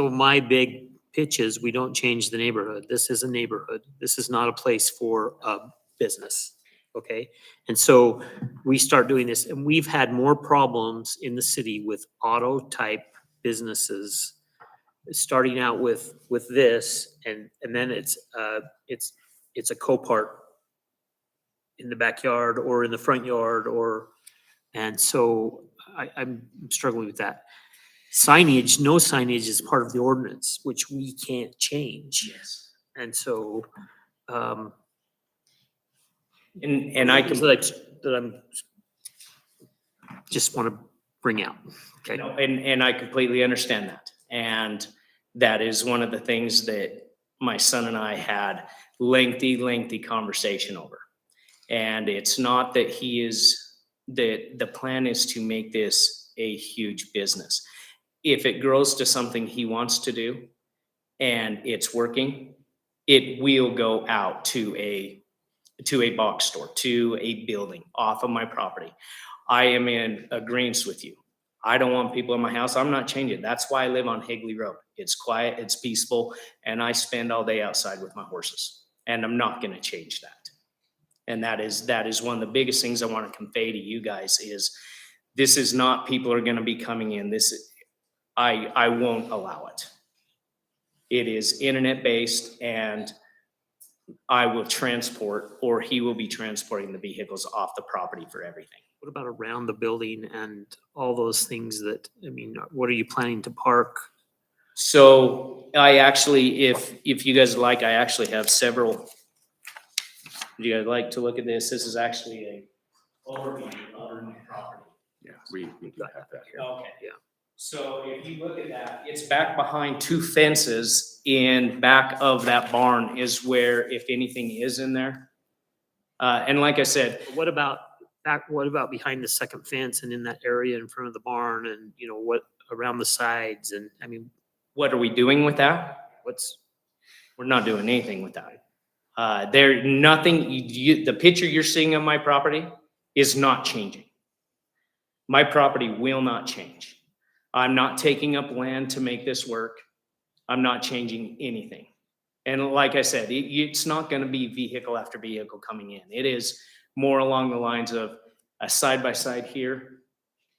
my big pitch is we don't change the neighborhood. This is a neighborhood. This is not a place for a business, okay? And so we start doing this, and we've had more problems in the city with auto-type businesses, starting out with this, and then it's a Copart in the backyard or in the front yard, and so I'm struggling with that. Signage, no signage is part of the ordinance, which we can't change. Yes. And so, And I can, that I'm just want to bring out, okay? and I completely understand that. And that is one of the things that my son and I had lengthy conversation over. And it's not that the plan is to make this a huge business. If it grows to something he wants to do and it's working, it will go out to a box store, to a building off of my property. I am in agreement with you. I don't want people in my house. I'm not changing. That's why I live on Higley Road. It's quiet, it's peaceful, and I spend all day outside with my horses. And I'm not going to change that. And that is one of the biggest things I want to convey to you guys is this is not people are going to be coming in. I won't allow it. It is internet-based, and I will transport, or he will be transporting the vehicles off the property for everything. What about around the building and all those things what are you planning to park? So I actually, if you guys like, I actually have several. Would you guys like to look at this? This is actually a overview of our new property. Yeah, we do have that here. Okay. Yeah. So if you look at that, it's back behind two fences, in back of that barn is where, if anything is in there. And like I said, What about what about behind the second fence and in that area in front of the barn and, you know, what around the sides? And I mean, what are we doing with that? We're not doing anything with that. The picture you're seeing of my property is not changing. My property will not change. I'm not taking up land to make this work. I'm not changing anything. And like I said, it's not gonna be vehicle after vehicle coming in. It is more along the lines of a side-by-side here,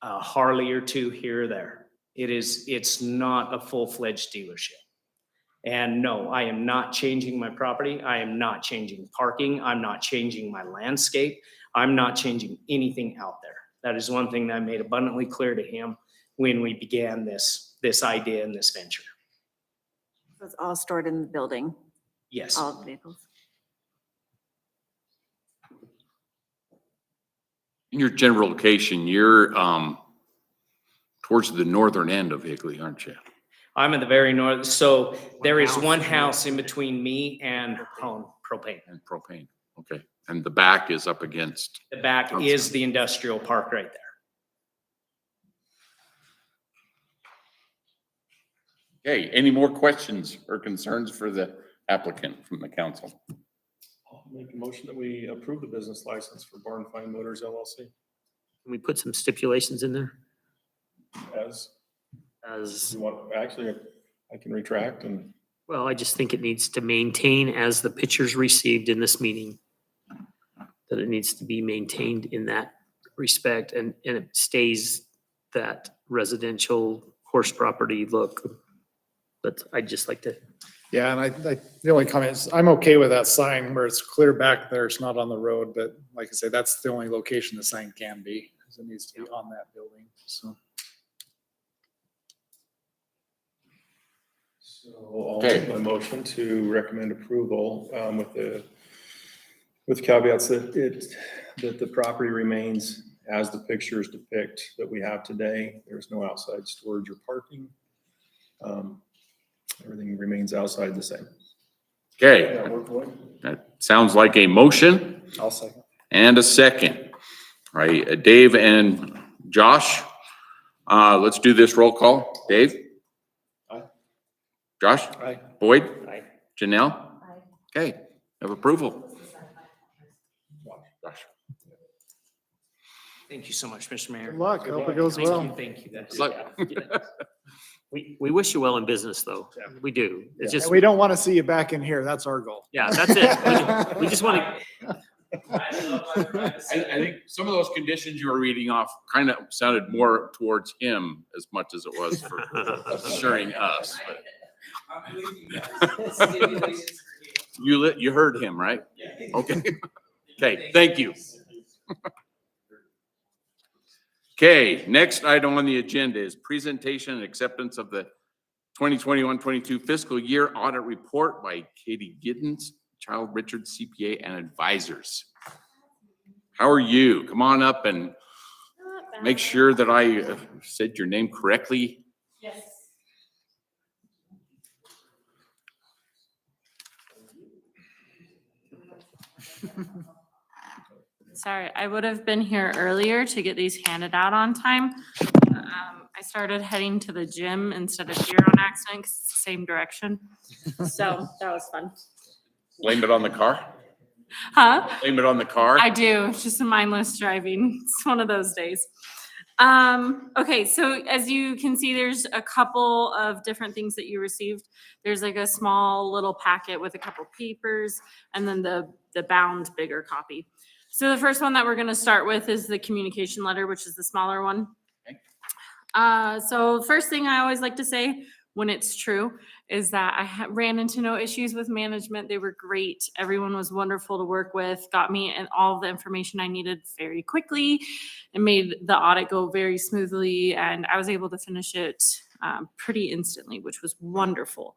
a Harley or two here or there. It's not a full-fledged dealership. And no, I am not changing my property. I am not changing parking. I'm not changing my landscape. I'm not changing anything out there. That is one thing that I made abundantly clear to him when we began this idea and this venture. So it's all stored in the building, Yes. all the vehicles. In your general location, you're towards the northern end of Higley, aren't you? I'm at the very north. So there is house one and house in then- between me and propane. And propane, okay. And the back is up against, The back is the industrial park right there. okay, any more questions or concerns for the applicant from the council? I'll make a motion that we approve the business license for Barn Find Motors LLC can we put some stipulations in there as as, you want. Actually, I can retract and well, I just think it needs to maintain as the pictures received in this meeting. That it needs to be maintained in that respect and it stays that residential horse property look. But I'd just like to, Yeah, and the only comment is, I'm okay with that sign where it's clear back there, it's not on the road, but like I say, that's the only location the sign can be, because it needs to be on that building, so. so I'll Okay. make my motion to recommend approval with caveats that the property remains as the pictures depict that we have today. There's no outside storage or parking. Everything remains outside the same. Okay, That work, Lloyd? that sounds like a motion I'll second. and a second. All right, Dave and Josh, let's do this roll call. Dave? Aye. Josh? Aye. Boyd? Aye. Janelle? Aye. Okay, have approval. Josh. Thank you so much, Mr. Mayor. Good luck, hope it goes Thank well. you, thank you. Good luck. we wish you well in business though. We do. It's just, And we don't want to see you back in here, that's our goal. yeah, that's it. We just want to, I think some of those conditions you were reading off kind of sounded more towards him as much as it was for assuring us. but- You heard him, right? Okay. Okay, thank you. Okay, next item on the agenda is presentation and acceptance of the 2021-22 fiscal year audit report by Katie Giddens, Child Richard CPA and advisors. How are you? Come on up and make sure that I said your name correctly. Yes. Sorry, I would have been here earlier to get these handed out on time. I started heading to the gym instead of here on accident, 'cause it's the same direction. So that was fun. Blame it on the car? Huh? Blame it on the car? I do, it's just a mindless driving. It's one of those days. Okay, so as you can see, there's a couple of different things that you received. There's like a small little packet with a couple papers and then the bound bigger copy. So the first one that we're gonna start with is the communication letter, which is the smaller one. So first thing I always like to say when it's true is that I ran into no issues with management. They were great. Everyone was wonderful to work with, got me and all the information I needed very quickly and made the audit go very smoothly. And I was able to finish it pretty instantly, which was wonderful.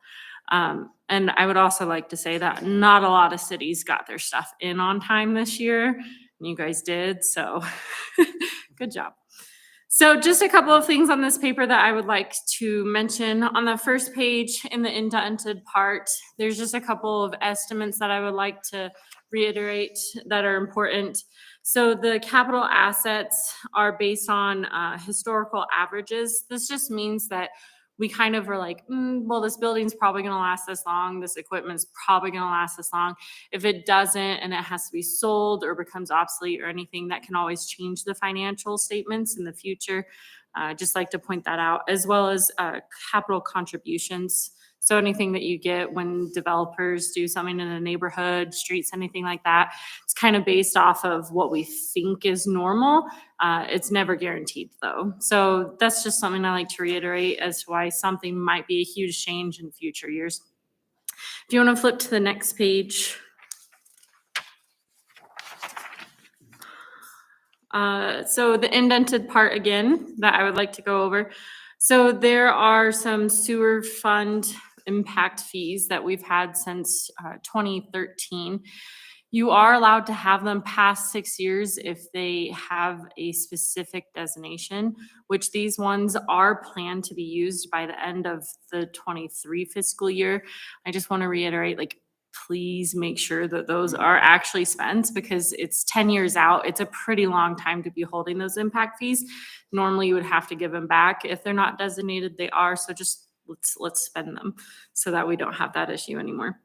And I would also like to say that not a lot of cities got their stuff in on time this year, and you guys did, so good job. So just a couple of things on this paper that I would like to mention. On the first page in the indented part, there's just a couple of estimates that I would like to reiterate that are important. So the capital assets are based on historical averages. This just means that we kind of are like, well, this building's probably gonna last this long, this equipment's probably gonna last this long. If it doesn't and it has to be sold or becomes obsolete or anything, that can always change the financial statements in the future. Just like to point that out, as well as capital contributions. So anything that you get when developers do something in a neighborhood, streets, anything like that, it's kind of based off of what we think is normal. It's never guaranteed though. So that's just something I like to reiterate as to why something might be a huge change in future years. If you want to flip to the next page. So the indented part again that I would like to go over. So there are some sewer fund impact fees that we've had since 2013. You are allowed to have them past 6 years if they have a specific designation, which these ones are planned to be used by the end of the 23 fiscal year. I just want to reiterate, like, please make sure that those are actually spent because it's 10 years out. It's a pretty long time to be holding those impact fees. Normally you would have to give them back. If they're not designated, they are. So just let's spend them so that we don't have that issue anymore.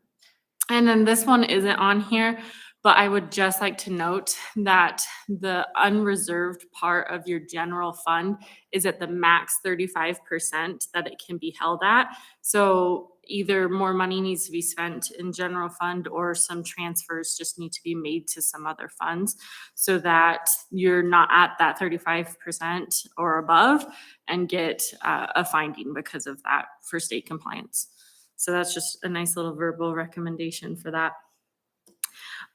And then this one isn't on here, but I would just like to note that the unreserved part of your general fund is at the max 35% that it can be held at. So either more money needs to be spent in general fund or some transfers just need to be made to some other funds so that you're not at that 35% or above and get a finding because of that for state compliance. So that's just a nice little verbal recommendation for that.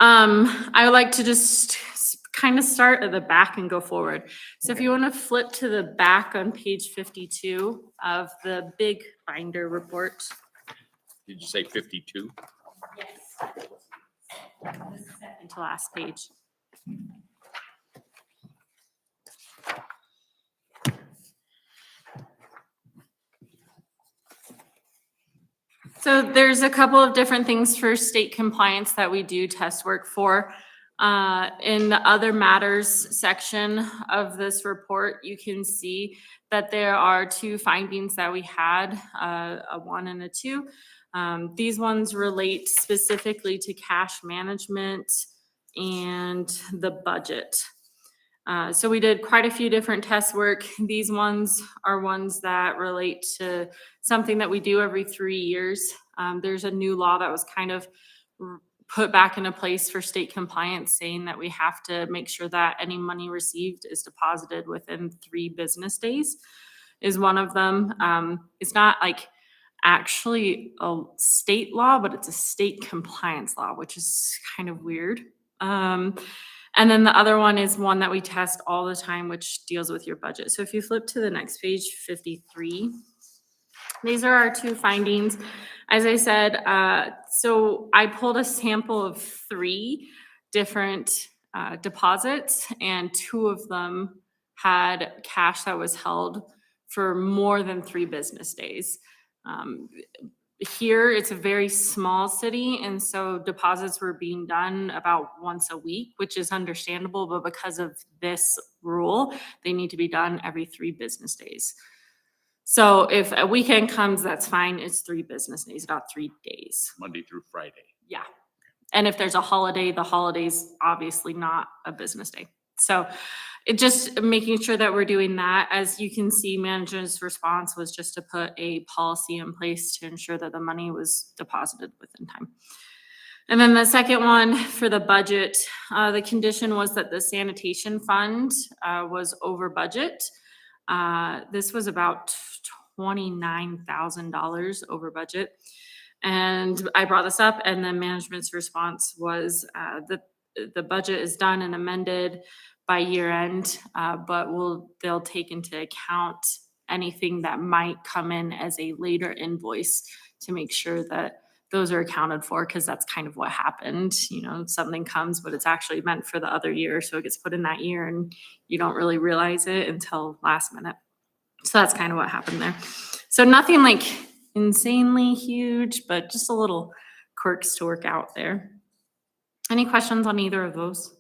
I would like to just kind of start at the back and go forward. So if you want to flip to the back on page 52 of the big binder report. Did you say 52? Yes. The second to last page. So there's a couple of different things for state compliance that we do test work for. In the other matters section of this report, you can see that there are two findings that we had, a 1 and a 2. These ones relate specifically to cash management and the budget. So we did quite a few different test work. These ones are ones that relate to something that we do every 3 years. There's a new law that was kind of put back into place for state compliance, saying that we have to make sure that any money received is deposited within 3 business days is one of them. It's not like actually a state law, but it's a state compliance law, which is kind of weird. And then the other one is one that we test all the time, which deals with your budget. So if you flip to the next page, 53, these are our 2 findings. As I said, so I pulled a sample of 3 different deposits, and 2 of them had cash that was held for more than 3 business days. Here, it's a very small city, and so deposits were being done about once a week, which is understandable, but because of this rule, they need to be done every 3 business days. So if a weekend comes, that's fine. It's 3 business days, about 3 days. Monday through Friday. Yeah. And if there's a holiday, the holiday's obviously not a business day. So it just making sure that we're doing that. As you can see, manager's response was just to put a policy in place to ensure that the money was deposited within time. And then the second one for the budget, the condition was that the sanitation fund was over budget. This was about $29,000 over budget. And I brought this up, and then management's response was that the budget is done and amended by year end, but they'll take into account anything that might come in as a later invoice to make sure that those are accounted for, because that's kind of what happened. You know, something comes, but it's actually meant for the other year, so it gets put in that year and you don't really realize it until last minute. So that's kind of what happened there. So nothing like insanely huge, but just a little quirks to work out there. Any questions on either of those?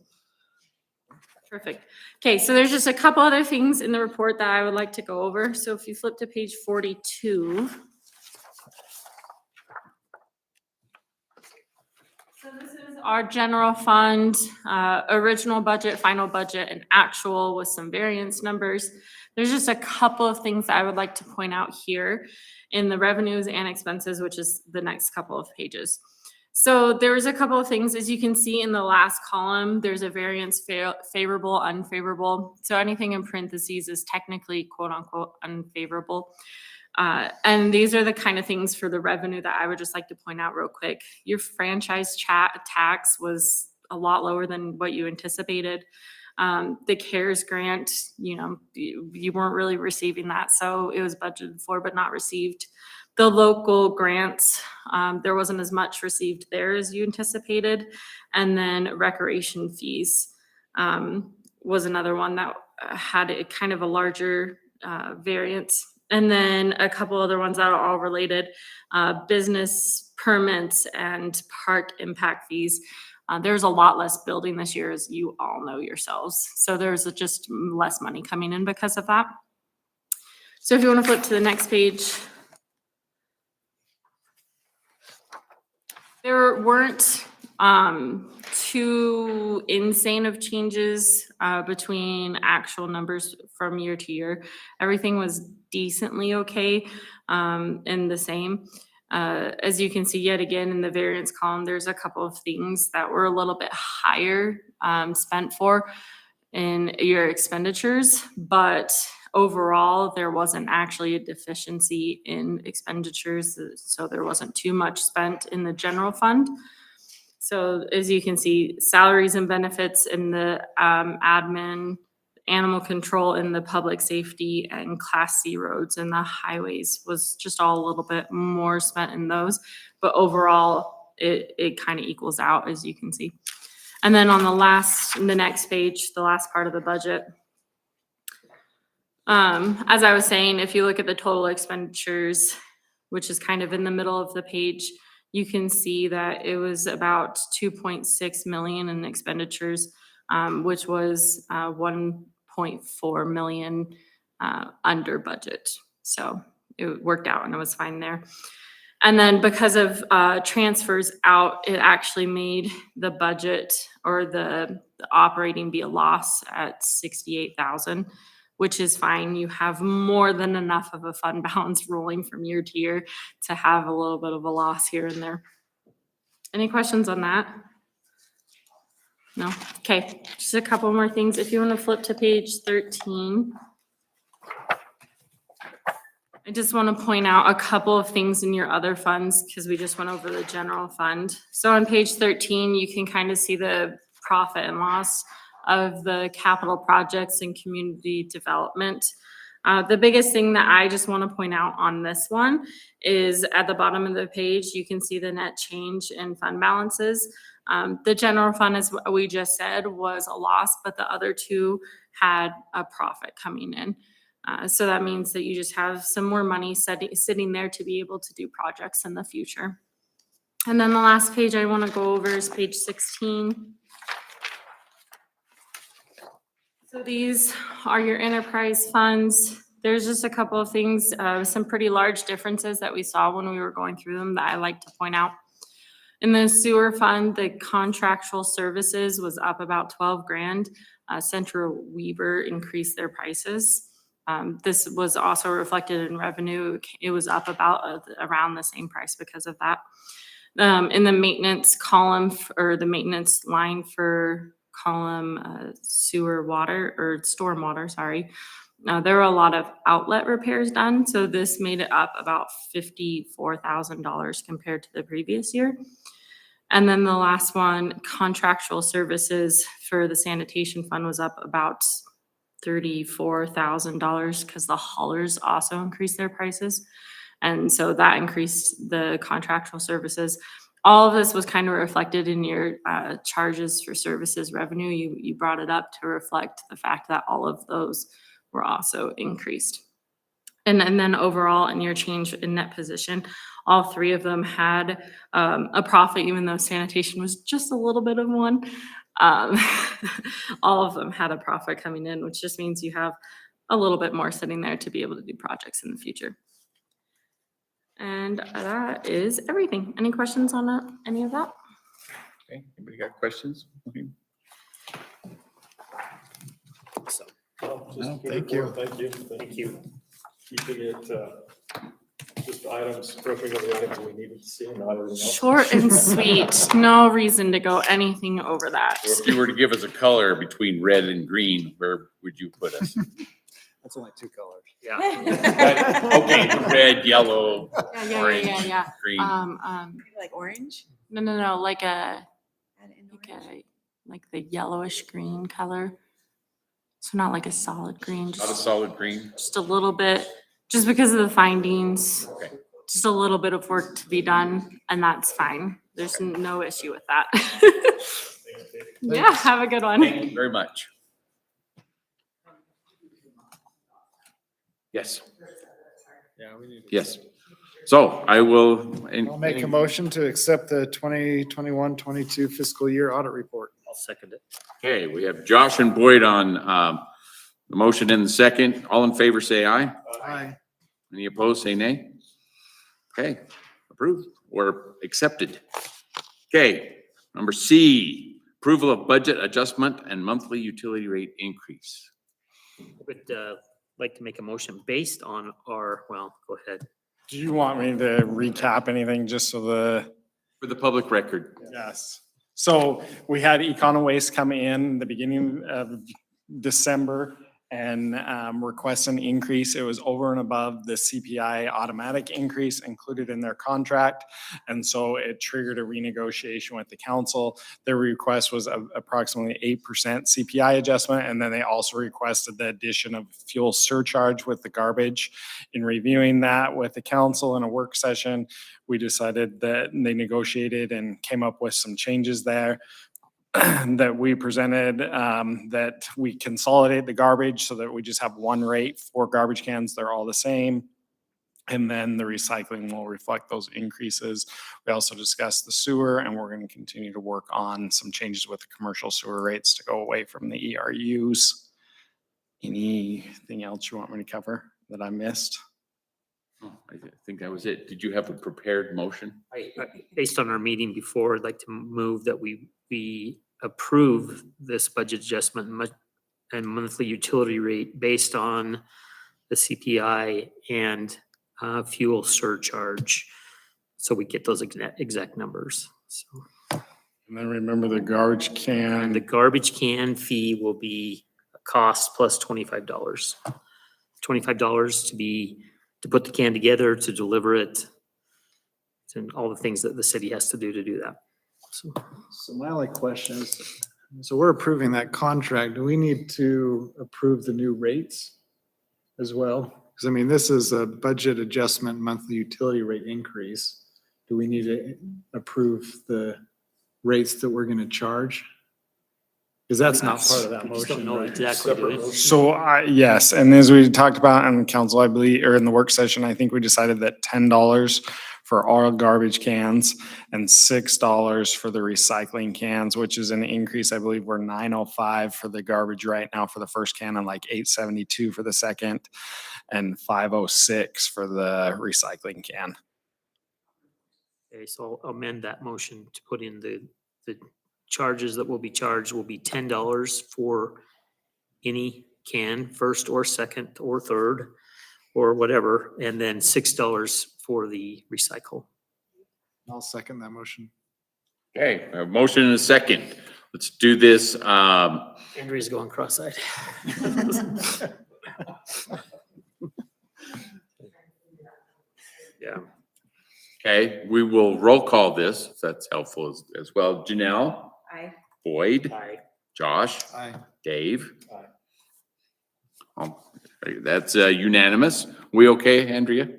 Perfect. Okay, so there's just a couple other things in the report that I would like to go over. So if you flip to page 42. So this is our general fund, original budget, final budget, and actual with some variance numbers. There's just a couple of things that I would like to point out here in the revenues and expenses, which is the next couple of pages. So there's a couple of things, as you can see in the last column, there's a variance favorable, unfavorable. So anything in parentheses is technically quote unquote unfavorable. And these are the kind of things for the revenue that I would just like to point out real quick. Your franchise tax was a lot lower than what you anticipated. The CARES grant, you know, you weren't really receiving that, so it was budgeted for but not received. The local grants, there wasn't as much received there as you anticipated. And then recreation fees was another one that had a kind of a larger variance. And then a couple other ones that are all related, business permits and park impact fees. There's a lot less building this year, as you all know yourselves. So there's just less money coming in because of that. So if you want to flip to the next page. There weren't too insane of changes between actual numbers from year to year. Everything was decently okay and the same. As you can see yet again in the variance column, there's a couple of things that were a little bit higher spent for in your expenditures, but overall, there wasn't actually a deficiency in expenditures, so there wasn't too much spent in the general fund. So as you can see, salaries and benefits in the admin, animal control in the public safety, and Class C roads and the highways was just all a little bit more spent in those. But overall, it kind of equals out, as you can see. And then on the next page, the last part of the budget, as I was saying, if you look at the total expenditures, which is kind of in the middle of the page, you can see that it was about 2.6 million in expenditures, which was 1.4 million under budget. So it worked out and it was fine there. And then because of transfers out, it actually made the budget or the operating be a loss at 68,000. Which is fine. You have more than enough of a fund balance rolling from year to year to have a little bit of a loss here and there. Any questions on that? No? Okay, just a couple more things. If you want to flip to page 13. I just want to point out a couple of things in your other funds because we just went over the general fund. So on page 13, you can kind of see the profit and loss of the capital projects and community development. The biggest thing that I just want to point out on this one is at the bottom of the page, you can see the net change in fund balances. The general fund, as we just said, was a loss, but the other two had a profit coming in. So that means that you just have some more money sitting there to be able to do projects in the future. And then the last page I want to go over is page 16. So these are your enterprise funds. There's just a couple of things, some pretty large differences that we saw when we were going through them that I like to point out. In the sewer fund, the contractual services was up about 12 grand. Central Weaver increased their prices. This was also reflected in revenue. It was up about around the same price because of that. In the maintenance column or the maintenance line for column sewer water or storm water, sorry. There were a lot of outlet repairs done. So this made it up about $54,000 compared to the previous year. And then the last one, contractual services for the sanitation fund was up about $34,000 because the haulers also increased their prices. And so that increased the contractual services. All of this was kind of reflected in your charges for services revenue. You brought it up to reflect the fact that all of those were also increased. And then overall in your change in net position, all three of them had a profit, even though sanitation was just a little bit of one. All of them had a profit coming in, which just means you have a little bit more sitting there to be able to do projects in the future. And that is everything. Any questions on that, any of that? Okay, anybody got questions? Okay. So, Just thank you. Thank you. thank you. Keeping it, just items, brushing over the items we needed to see and not everything else. Short and sweet, no reason to go anything over that. So if you were to give us a color between red and green, where would you put us? That's only two colors. Yeah. Okay, red, yellow, Yeah, orange, yeah. green. Like orange? No, like Add in orange. the yellowish green color. So not like a solid green, Not a just solid green. a little bit, just because of the findings. Okay. Just a little bit of work to be done, and that's fine. There's no issue with that. Yeah, have a good one. Thank you very much. Yes, Yeah, we need. yes. So I will. I'll make a motion to accept the 2021-22 fiscal year audit report. I'll second it. Okay, we have Josh and Boyd on the motion in the second. All in favor, say aye. Aye. Any opposed, say nay. Okay, approved or accepted. Okay, number C, approval of budget adjustment and monthly utility rate increase. Would like to make a motion based on our, well, go ahead. Do you want me to recap anything just so For the public record. Yes. So we had Econo Waste come in the beginning of December and request an increase. It was over and above the CPI automatic increase included in their contract. And so it triggered a renegotiation with the council. Their request was approximately 8% CPI adjustment. And then they also requested the addition of fuel surcharge with the garbage. In reviewing that with the council in a work session, we decided that they negotiated and came up with some changes there that we presented, that we consolidate the garbage so that we just have one rate for garbage cans. They're all the same. And then the recycling will reflect those increases. We also discussed the sewer, and we're going to continue to work on some changes with the commercial sewer rates to go away from the ERUs. Anything else you want me to cover that I missed? Oh, I think that was it. Did you have a prepared motion? Based on our meeting before, I'd like to move that we approve this budget adjustment and monthly utility rate based on the CPI and fuel surcharge. So we get those exact numbers. So, And then remember the garbage and the can. garbage can fee will be a cost plus $25. $25 to put the can together, to deliver it, and all the things that the city has to do that. So my only question is, so we're approving that contract. Do we need to approve the new rates as well? Because I mean, this is a budget adjustment, monthly utility rate increase. Do we need to approve the rates that we're going to charge? Because that's not part of that We just don't motion, know right? exactly, do we? So yes, and as we talked about in council, I believe, or in the work session, I think we decided that $10 for all garbage cans and $6 for the recycling cans, which is an increase. I believe we're $9.05 for the garbage right now for the first can and like $8.72 for the second and $5.06 for the recycling can. Okay, so I'll amend that motion to put in the charges that will be charged will be $10 for any can, first or second or third or whatever, and then $6 for the recycle. I'll second that motion. Okay, a motion and a second. Let's do this. Andrea's going cross-eyed. Yeah. Okay, we will roll call this, if that's helpful as well. Janelle, Aye. Boyd, Aye. Josh, Aye. Dave. Aye. That's unanimous. We okay, Andrea?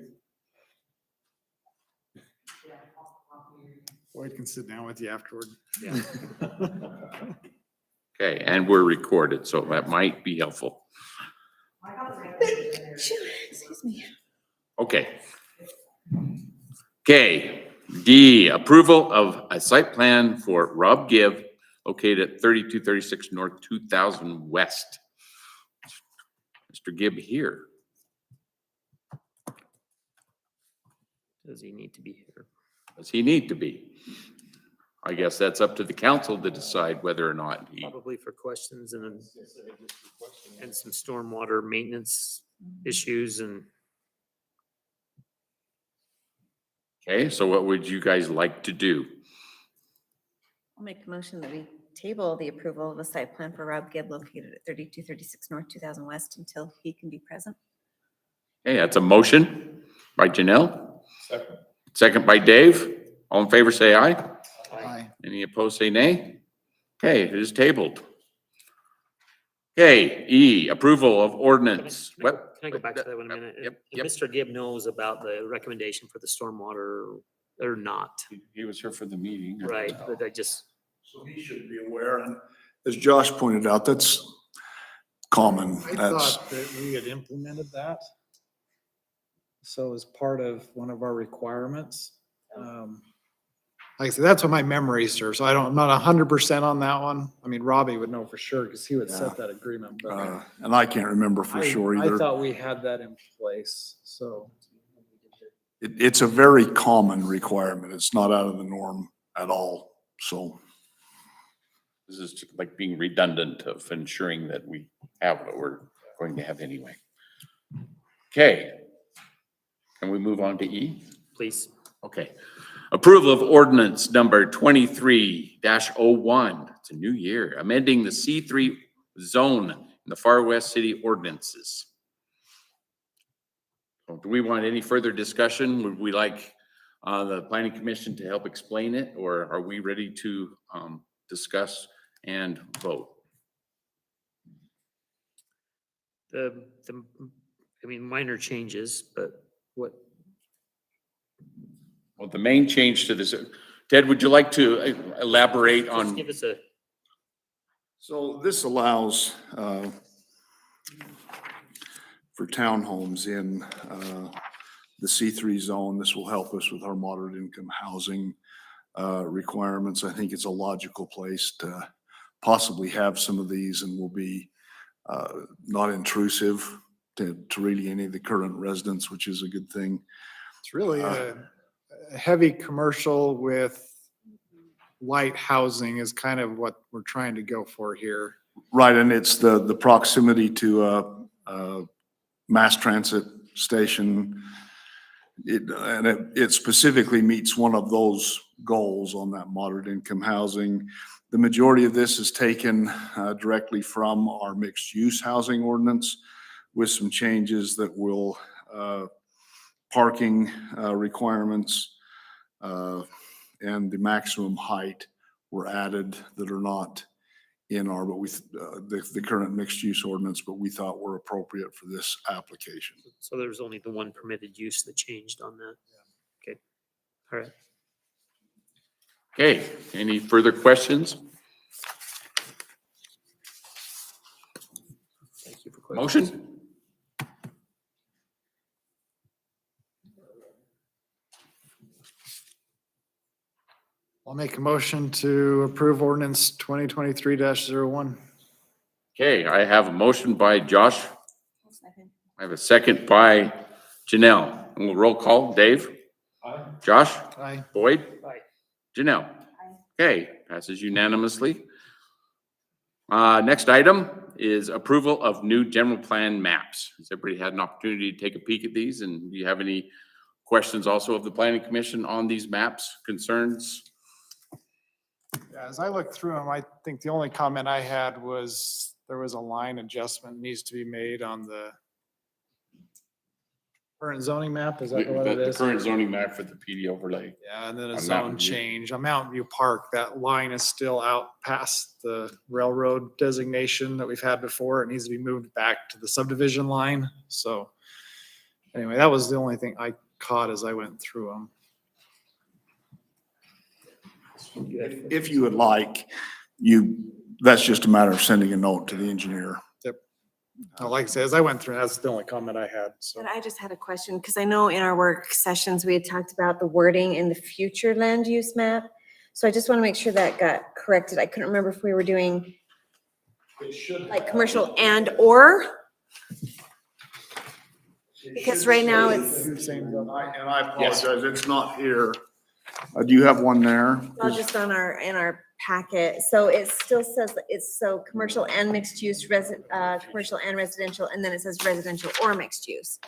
Boyd can sit down with you afterward. Okay, and we're recorded, so that might be helpful. Excuse me. Okay. Okay, D, approval of a site plan for Rob Gibb located at 3236 North 2000 West. Mr. Gibb here. Does he need to be here? Does he need to be? I guess that's up to the council to decide whether or not he, Probably for questions and some stormwater maintenance issues and okay, so what would you guys like to do? I'll make a motion that we table the approval of a site plan for Rob Gibb located at 3236 North 2000 West until he can be present. Okay, that's a motion by Janelle. Second by Dave. All in favor, say aye. Aye. Any opposed, say nay. Okay, it is tabled. Okay, E, approval of ordinance. What? Can I go back to that one a minute? Yep, And yep. Mr. Gibb knows about the recommendation for the stormwater or not, He was here for the meeting. right? But I just, So he should be aware, and as Josh pointed out, that's common. I That's, thought that we had implemented that. So as part of one of our requirements. Like I said, that's what my memory serves. So I'm not 100% on that one. I mean, Robbie would know for sure because he would Yeah. set that agreement, but. and I can't remember for sure I either. thought we had that in place, so. It's a very common requirement. It's not out of the norm at all, so. This is like being redundant of ensuring that we have what we're going to have anyway. Okay. Can we move on to E? please. Okay. Approval of ordinance number 23-01. It's a new year, amending the C3 zone in the Far West City ordinances. So do we want any further discussion? Would we like the planning commission to help explain it, or are we ready to discuss and vote? I mean, minor changes, but what, Well, the main change to this, Ted, would you like to elaborate just on? give us a, So this allows, for townhomes in, the C3 zone. This will help us with our moderate income housing, requirements. I think it's a logical place to possibly have some of these and will be, not intrusive to really any of the current residents, which is a good thing. It's really a heavy commercial with light housing is kind of what we're trying to go for here. Right, and it's the proximity to a mass transit station. It specifically meets one of those goals on that moderate income housing. The majority of this is taken directly from our mixed use housing ordinance with some changes that will parking requirements and the maximum height were added that are not in our, but the current mixed use ordinance, but we thought were appropriate for this application. so there's only the one permitted use that changed on that. Okay, all right. Okay, any further questions? Thank you for clarifying. Motion? I'll make a motion to approve ordinance 2023-01. Okay, I have a motion by Josh. I have a second by Janelle. And we'll roll call. Dave? Aye. Josh? Aye. Boyd? Aye. Janelle? Okay, passes unanimously. Next item is approval of new general plan maps. Has everybody had an opportunity to take a peek at these? And do you have any questions also of the planning commission on these maps, concerns? Yeah, as I looked through them, I think the only comment I had was there was a line adjustment needs to be made on the Current zoning map, is that what it The is? current zoning map for the PD overlay. Yeah, and then a On zone Mountain View. change. On Mountain View Park, that line is still out past the railroad designation that we've had before. It needs to be moved back to the subdivision line. So anyway, that was the only thing I caught as I went through them. If you would like, that's just a matter of sending a note to the engineer. Like I said, as I went through, that's the only comment I had, so. But I just had a question, because I know in our work sessions, we had talked about the wording in the future land use map. So I just want to make sure that got corrected. I couldn't remember if we were doing like commercial and or. Because right now it's, And I apologize, it's not here. Do you have one there? well, just on in our packet. So it still says that it's so commercial and mixed use, commercial and residential, and then it says residential or mixed use.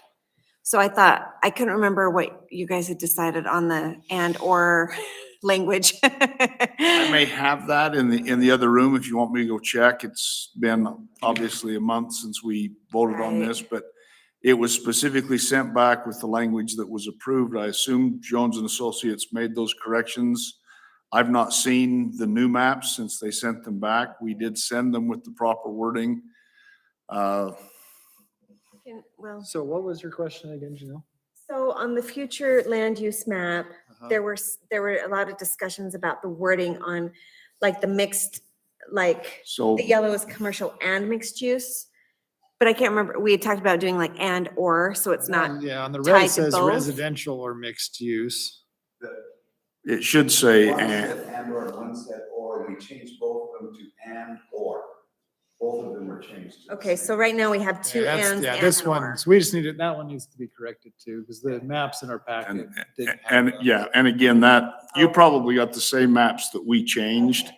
So I thought, I couldn't remember what you guys had decided on the and or language. I may have that in the other room if you want me to go check. It's been obviously a month since we voted on this, but it was specifically sent back with the language that was approved. I assume Jones and Associates made those corrections. I've not seen the new maps since they sent them back. We did send them with the proper wording. Well, So what was your question again, Janelle? so on the future land use map, there were a lot of discussions about the wording on like the mixed, like So the yellow is commercial and mixed use. But I can't remember, we had talked about doing like and or, so it's not, Yeah, on the tied red to it says both? residential or mixed use. it should say One and. said and or, one said or, we changed both of them to and or. Both of them were changed. to the okay, same. so right now we have two Yeah, that's- ands Yeah, and this an one, or. so we just needed, that one needs to be corrected too, because the maps in our packet didn't have And, that. yeah, and again, you probably got the same maps that we changed.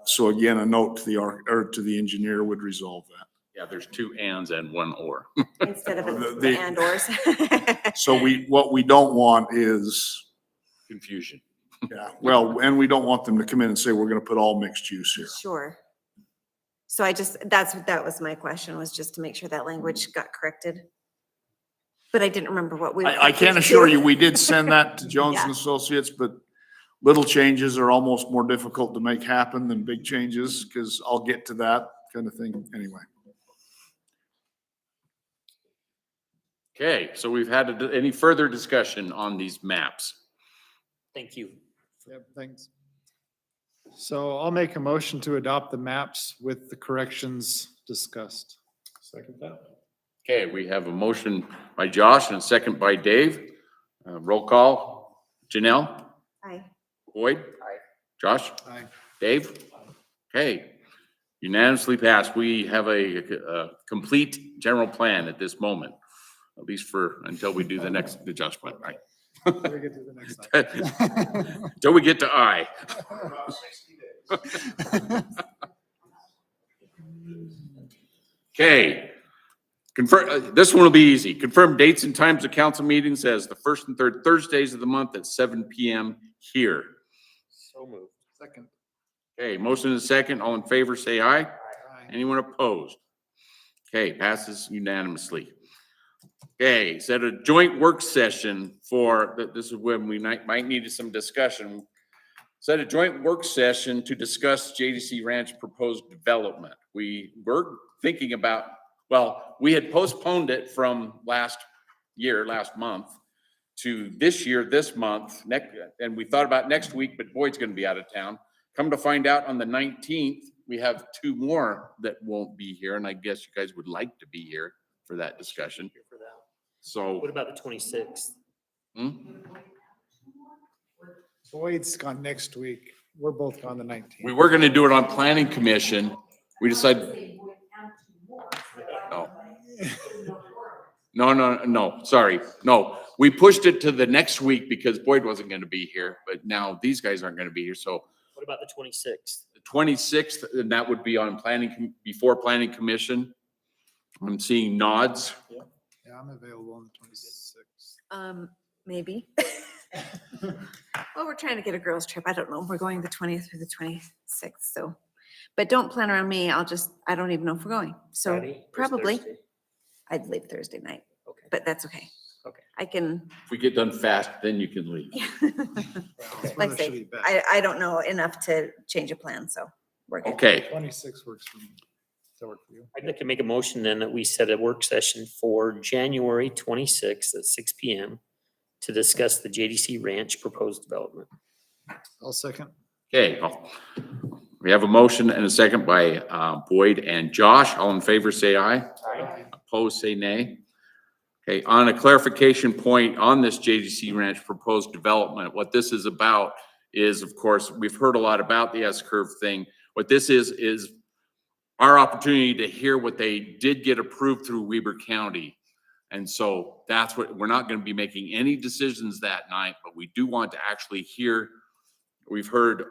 So again, a note to to the engineer would resolve that. Yeah, there's two ands and one or. Instead of The- the and ors. So what we don't want is, Confusion. yeah, well, and we don't want them to come in and say, we're gonna put all mixed use here. Sure. So that was my question, was just to make sure that language got corrected. But I didn't remember what we. I can assure you, we did send that to Jones and Yeah. Associates, but little changes are almost more difficult to make happen than big changes, because I'll get to that kind of thing anyway. Okay, so we've had any further discussion on these maps? Thank you. Yep, thanks. So I'll make a motion to adopt the maps with the corrections discussed. Second that. Okay, we have a motion by Josh and a second by Dave. Roll call. Janelle? Aye. Boyd? Aye. Josh? Aye. Dave? Okay, unanimously passed. We have a complete general plan at this moment, at least until we do the next adjustment, right? Till we get to the next item. Till we get to I. Okay. Confirm, this one will be easy. Confirm dates and times of council meetings as the first and third Thursdays of the month at 7 PM here. So moved. Second. Okay, motion is second. All in favor, say aye. Aye. Anyone opposed? Okay, passes unanimously. Okay, set a joint work session this is when we might need some discussion. Set a joint work session to discuss JDC Ranch proposed development. We were thinking about, we had postponed it from last month to this year, this month, and we thought about next week, but Boyd's gonna be out of town. Come to find out on the 19th, we have two more that won't be here, and I guess you guys would like to be here for that discussion. Here for that. So, What about the 26th? Boyd's gone next week. We're both gone the 19th. we were gonna do it on planning commission. We decided, no, sorry. No, we pushed it to the next week because Boyd wasn't gonna be here, but now these guys aren't gonna be here, so What about the 26th? the 26th, and that would be on before planning commission. I'm seeing nods. Yeah, I'm available on the 26th. Maybe. Well, we're trying to get a girls' trip. I don't know. We're going the 20th through the 26th, so. But don't plan around me. I don't even know if we're going. So Friday or probably, Thursday? I'd leave Thursday night. Okay. but that's okay. Okay. I can, If we get done fast, then you can leave. like Weather I should say, be better. I don't know enough to change a plan, so we're good. Okay, 26 works for me. Does that work for you? I'd like to make a motion then that we set a work session for January 26th at 6 PM to discuss the JDC Ranch proposed development. I'll second. okay. We have a motion and a second by Boyd and Josh. All in favor, say aye. Opposed, say nay. Okay, on a clarification point on this JDC Ranch proposed development, what this is about is, of course, we've heard a lot about the S-curve thing. What this is our opportunity to hear what they did get approved through Weber County. And so that's what, we're not gonna be making any decisions that night, but we do want to actually hear. We've heard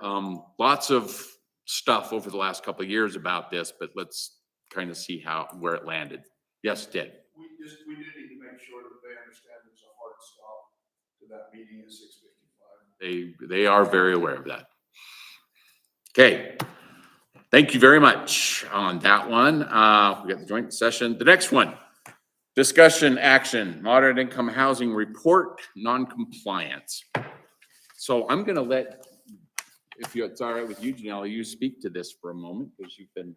lots of stuff over the last couple of years about this, but let's kind of see where it landed. Yes, Ted? We do need to make sure that they understand there's a hard stop to that meeting at 6:55. They are very aware of that. Okay. Thank you very much on that one. We got the joint session. The next one, discussion action, moderate income housing report, non-compliance. So I'm gonna let, if it's all right with you, Janelle, you speak to this for a moment, because you've been,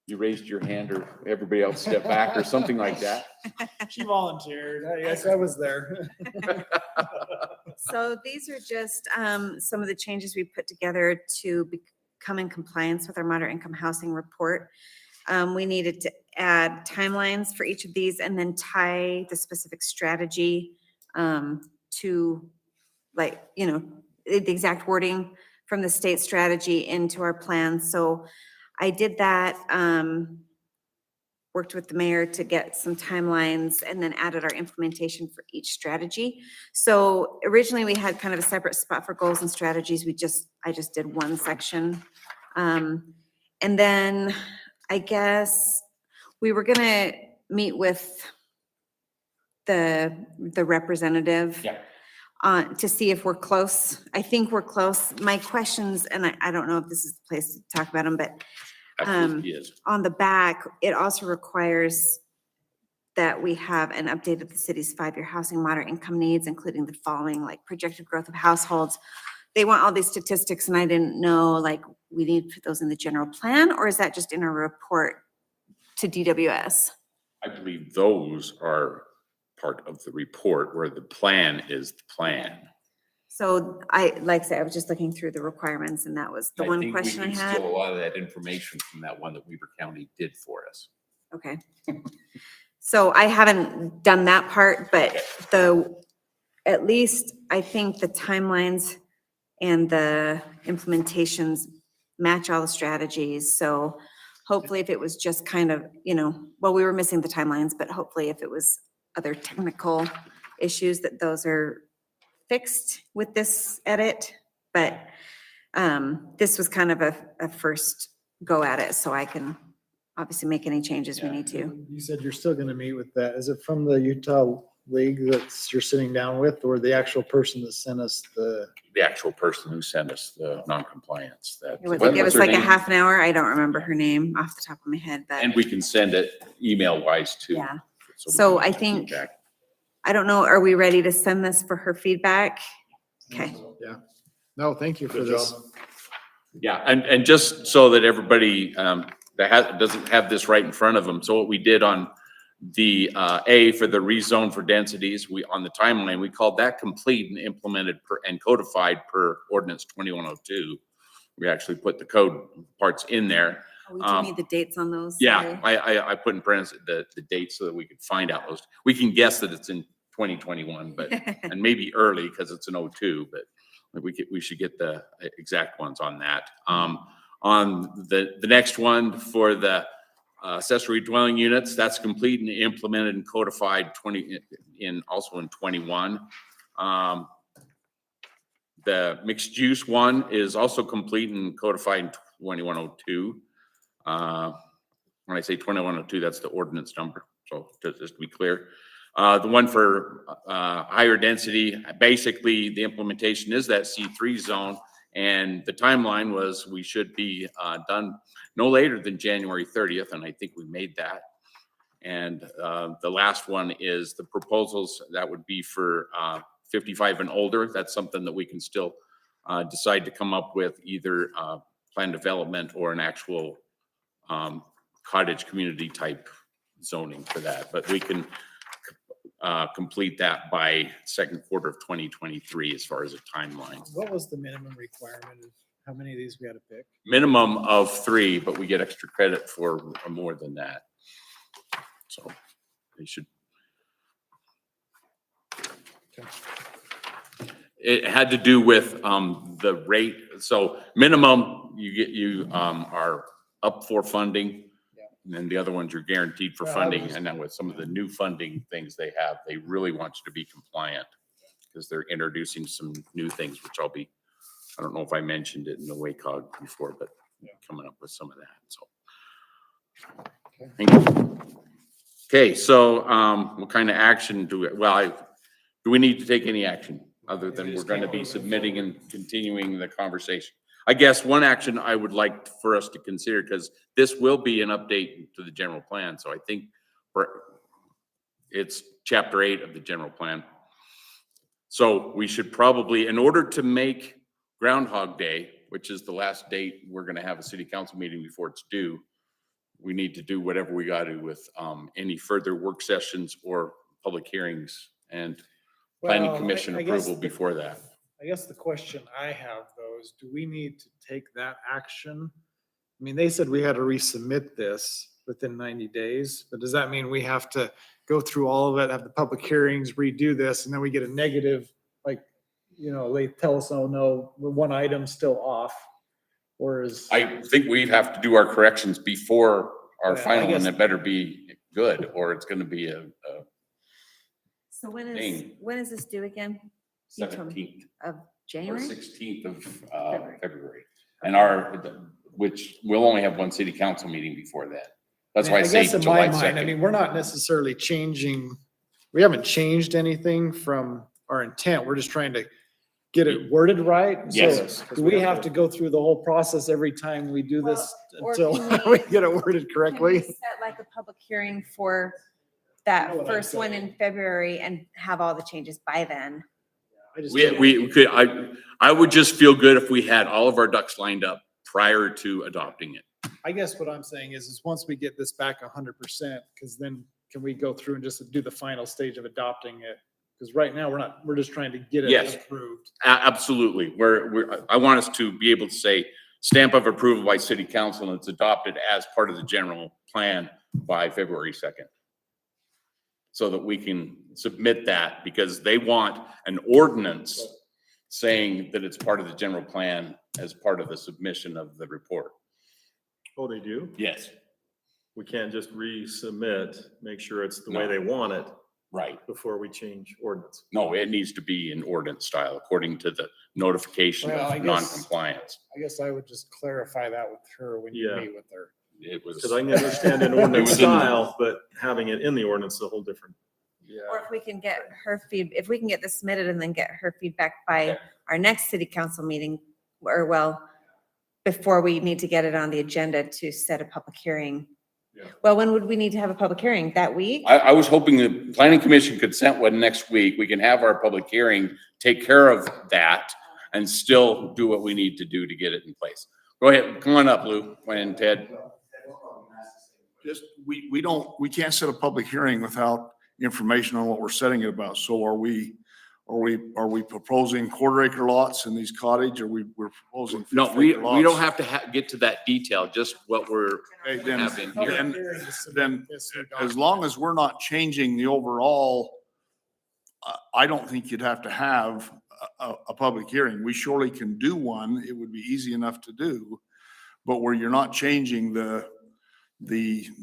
you raised your hand or everybody else step back or something like that. She volunteered. I Yes, I was there. So these are just some of the changes we put together to become in compliance with our moderate income housing report. We needed to add timelines for each of these and then tie the specific strategy to, like, you know, the exact wording from the state strategy into our plan. So I did that, worked with the mayor to get some timelines and then added our implementation for each strategy. So originally we had kind of a separate spot for goals and strategies. I just did one section. And then I guess we were gonna meet with the representative. Yeah. To see if we're close. I think we're close. My questions, and I don't know if this is the place to talk about them, but Absolutely is. on the back, it also requires that we have an update of the city's 5-year housing moderate income needs, including the following, like projected growth of households. They want all these statistics, and I didn't know, like, we need to put those in the general plan, or is that just in a report to DWS? I believe those are part of the report where the plan is the plan. So like I said, I was just looking through the requirements, and that was the one question I think we can had. steal a lot of that information from that one that Weber County did for us. Okay. So I haven't done that part, but at least I think the timelines and the implementations match all the strategies. So hopefully if it was just kind of, you know, well, we were missing the timelines, but hopefully if it was other technical issues, that those are fixed with this edit. But this was kind of a first go at it, so I can obviously make any changes we need to. You said you're still gonna meet with that. Is it from the Utah League that you're sitting down with, or the actual person that sent us the? The actual person who sent us the non-compliance that. It was what give was us her like a name? half an hour. I don't remember her name off the top of my head, but And we can send it email wise too. yeah. we So can I get think, feedback. I don't know, are we ready to send this for her feedback? Okay. Yeah. No, thank you for Good this. job. Yeah, and just so that everybody doesn't have this right in front of them. So what we did on the A for the rezone for densities, on the timeline, we called that complete and implemented and codified per ordinance 2102. We actually put the code parts in there. Oh, we do need the dates on those. Yeah, sorry. I put in parentheses the dates so that we could find out those. We can guess that it's in 2021, but, and maybe early because it's an 02, but we should get the exact ones on that. On the next one for the accessory dwelling units, that's complete and implemented and codified also in 21. The mixed use one is also complete and codified in 2102. When I say 2102, that's the ordinance number. So just to be clear, the one for higher density, basically the implementation is that C3 zone, and the timeline was we should be done no later than January 30th, and I think we made that. And the last one is the proposals that would be for 55 and older. That's something that we can still decide to come up with, either plan development or an actual cottage community type zoning for that. But we can complete that by second quarter of 2023 as far as a timeline. What was the minimum requirement of how many of these we had to pick? Minimum of 3, but we get extra credit for more than that. So they should. It had to do with the rate. So minimum, you are up for funding. And then the other ones you're guaranteed for funding. And then with some of the new funding things they have, they really want you to be compliant because they're introducing some new things, which I don't know if I mentioned it in the WACOG before, but coming up with some of that. So. Thank you. Okay, so what kind of action do we need to take any action other than we're going to be submitting and continuing the conversation? I guess one action I would like for us to consider, because this will be an update to the general plan. So I think it's chapter 8 of the general plan. So we should probably, in order to make Groundhog Day, which is the last date we're going to have a city council meeting before it's due, we need to do whatever we got to with any further work sessions or public hearings and planning commission approval before that. I guess the question I have though is, do we need to take that action? I mean, they said we had to resubmit this within 90 days, but does that mean we have to go through all of it, have the public hearings, redo this, and then we get a negative, like, they tell us, oh no, one item's still off? Or is? I think we have to do our corrections before our Yeah, I final, guess- and it better be good, or it's gonna be a So Dang. when is this due again? You told me. 17th Of or January? 16th of February. February. And which we'll only have one city council meeting before that. That's why I say guess in July my mind, I 2nd. mean, we're not necessarily we haven't changed anything from our intent. We're just trying to get it worded right. Yes. So do we have to go through the whole process every time we do this Well, or until can we get it worded Can we correctly? set like a public hearing for that You know what I'm first one in February and have all the changes by then? I just We could, I would just feel good if we had all of our ducks lined up prior to adopting it. I guess what I'm saying is once we get this back 100%, because then can we go through and just do the final stage of adopting it? Because right now we're just trying to get Yes. it approved. Absolutely. I want us to be able to say stamp of approval by city council, and it's adopted as part of the general plan by February 2nd. So that we can submit that, because they want an ordinance saying that it's part of the general plan as part of the submission of the report. Oh, they do? Yes. We can't just resubmit, make sure it's the way No. they want it Right. before we change ordinance. No, it needs to be in ordinance style according to the notification Well, I of guess- non-compliance. I guess I would just clarify that with her when you Yeah. meet with her. It was. Because I can understand an It ordinance was in the- style, but having it in the ordinance is a whole different. Or if we can get if we can get this submitted and then get her feedback by our next city council meeting, before we need to get it on the agenda to set a public hearing. Yeah. Well, when would we need to have a public hearing? That week? I was hoping the planning commission could set one next week. We can have our public hearing, take care of that, and still do what we need to do to get it in place. Go ahead, come on up, Lou, and Ted. Just, we can't set a public hearing without information on what we're setting it about. So are we proposing quarter acre lots in these cottage, or we're proposing? No, 50 we acre don't lots? have to get to that detail, just what we're Okay, then- having here. then as long as we're not changing the overall, I don't think you'd have to have a public hearing. We surely can do one. It would be easy enough to do. But where you're not changing the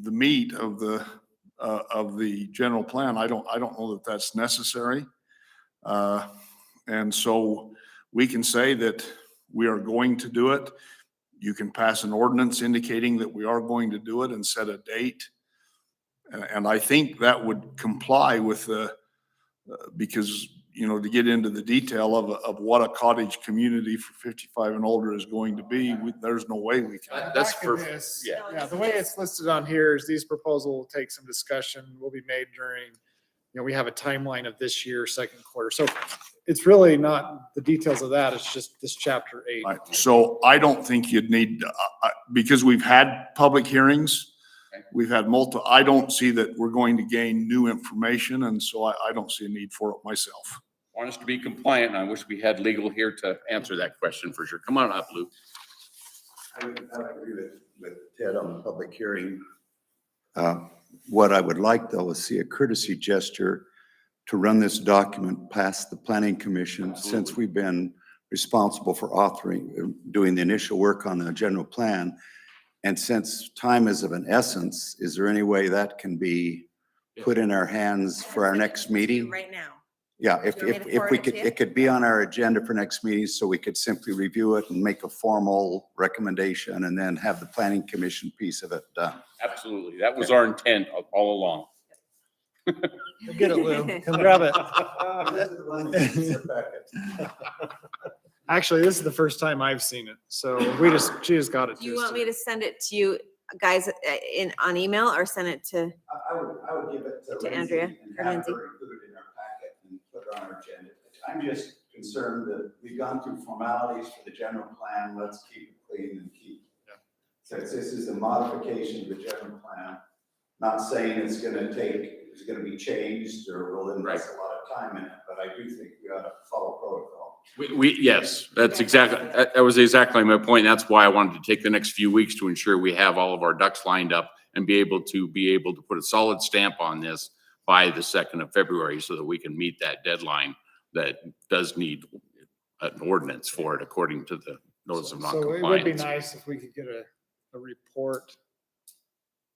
meat of the general plan, I don't know that that's necessary. And so we can say that we are going to do it. You can pass an ordinance indicating that we are going to do it and set a date. And I think that would comply with because you know, to get into the detail of what a cottage community for 55 and older is going to be, there's no way we can. That's Back for, in this, yeah. yeah, the way it's listed on here is these proposals will take some discussion, will be made during, we have a timeline of this year, second quarter. So it's really not the details of that. It's just this chapter 8. Right, so I don't think you'd need, because we've had public hearings, we've had I don't see that we're going to gain new information, and so I don't see a need for it myself. Want us to be compliant, and I wish we had legal here to answer that question for sure. Come on up, Luke. I would agree with Ted on the public hearing. What I would like, though, is see a courtesy gesture to run this document past the planning commission, since we've been responsible for authoring, doing the initial work on the general plan. And since time is of an essence, is there any way that can be put in our hands for our next meeting? Right now. Yeah, if Do you want me to we forward it could, to you? it could be on our agenda for next meeting, so we could simply review it and make a formal recommendation and then have the planning commission piece of it done. Absolutely. That was our intent all along. Get it, Lou. Come grab it. Actually, this is the first time I've seen it, so she just got it Do you to us want me to send it to you guys on email or send it to? I would give it to Lindsay Andrea and or have Lindsay. her include it in our packet and put it on our agenda. I'm just concerned that we've gone through formalities for the general plan. Let's keep it clean and keep. Since this is a modification to the general plan, not saying it's gonna be changed or we'll invest a lot of time in it, but I do think we ought to follow protocol. Yes, that's exactly, that was exactly my point. That's why I wanted to take the next few weeks to ensure we have all of our ducks lined up and be able to put a solid stamp on this by the 2nd of February so that we can meet that deadline that does need an ordinance for it according to the notice of So it would be non-compliance. nice if we could get a report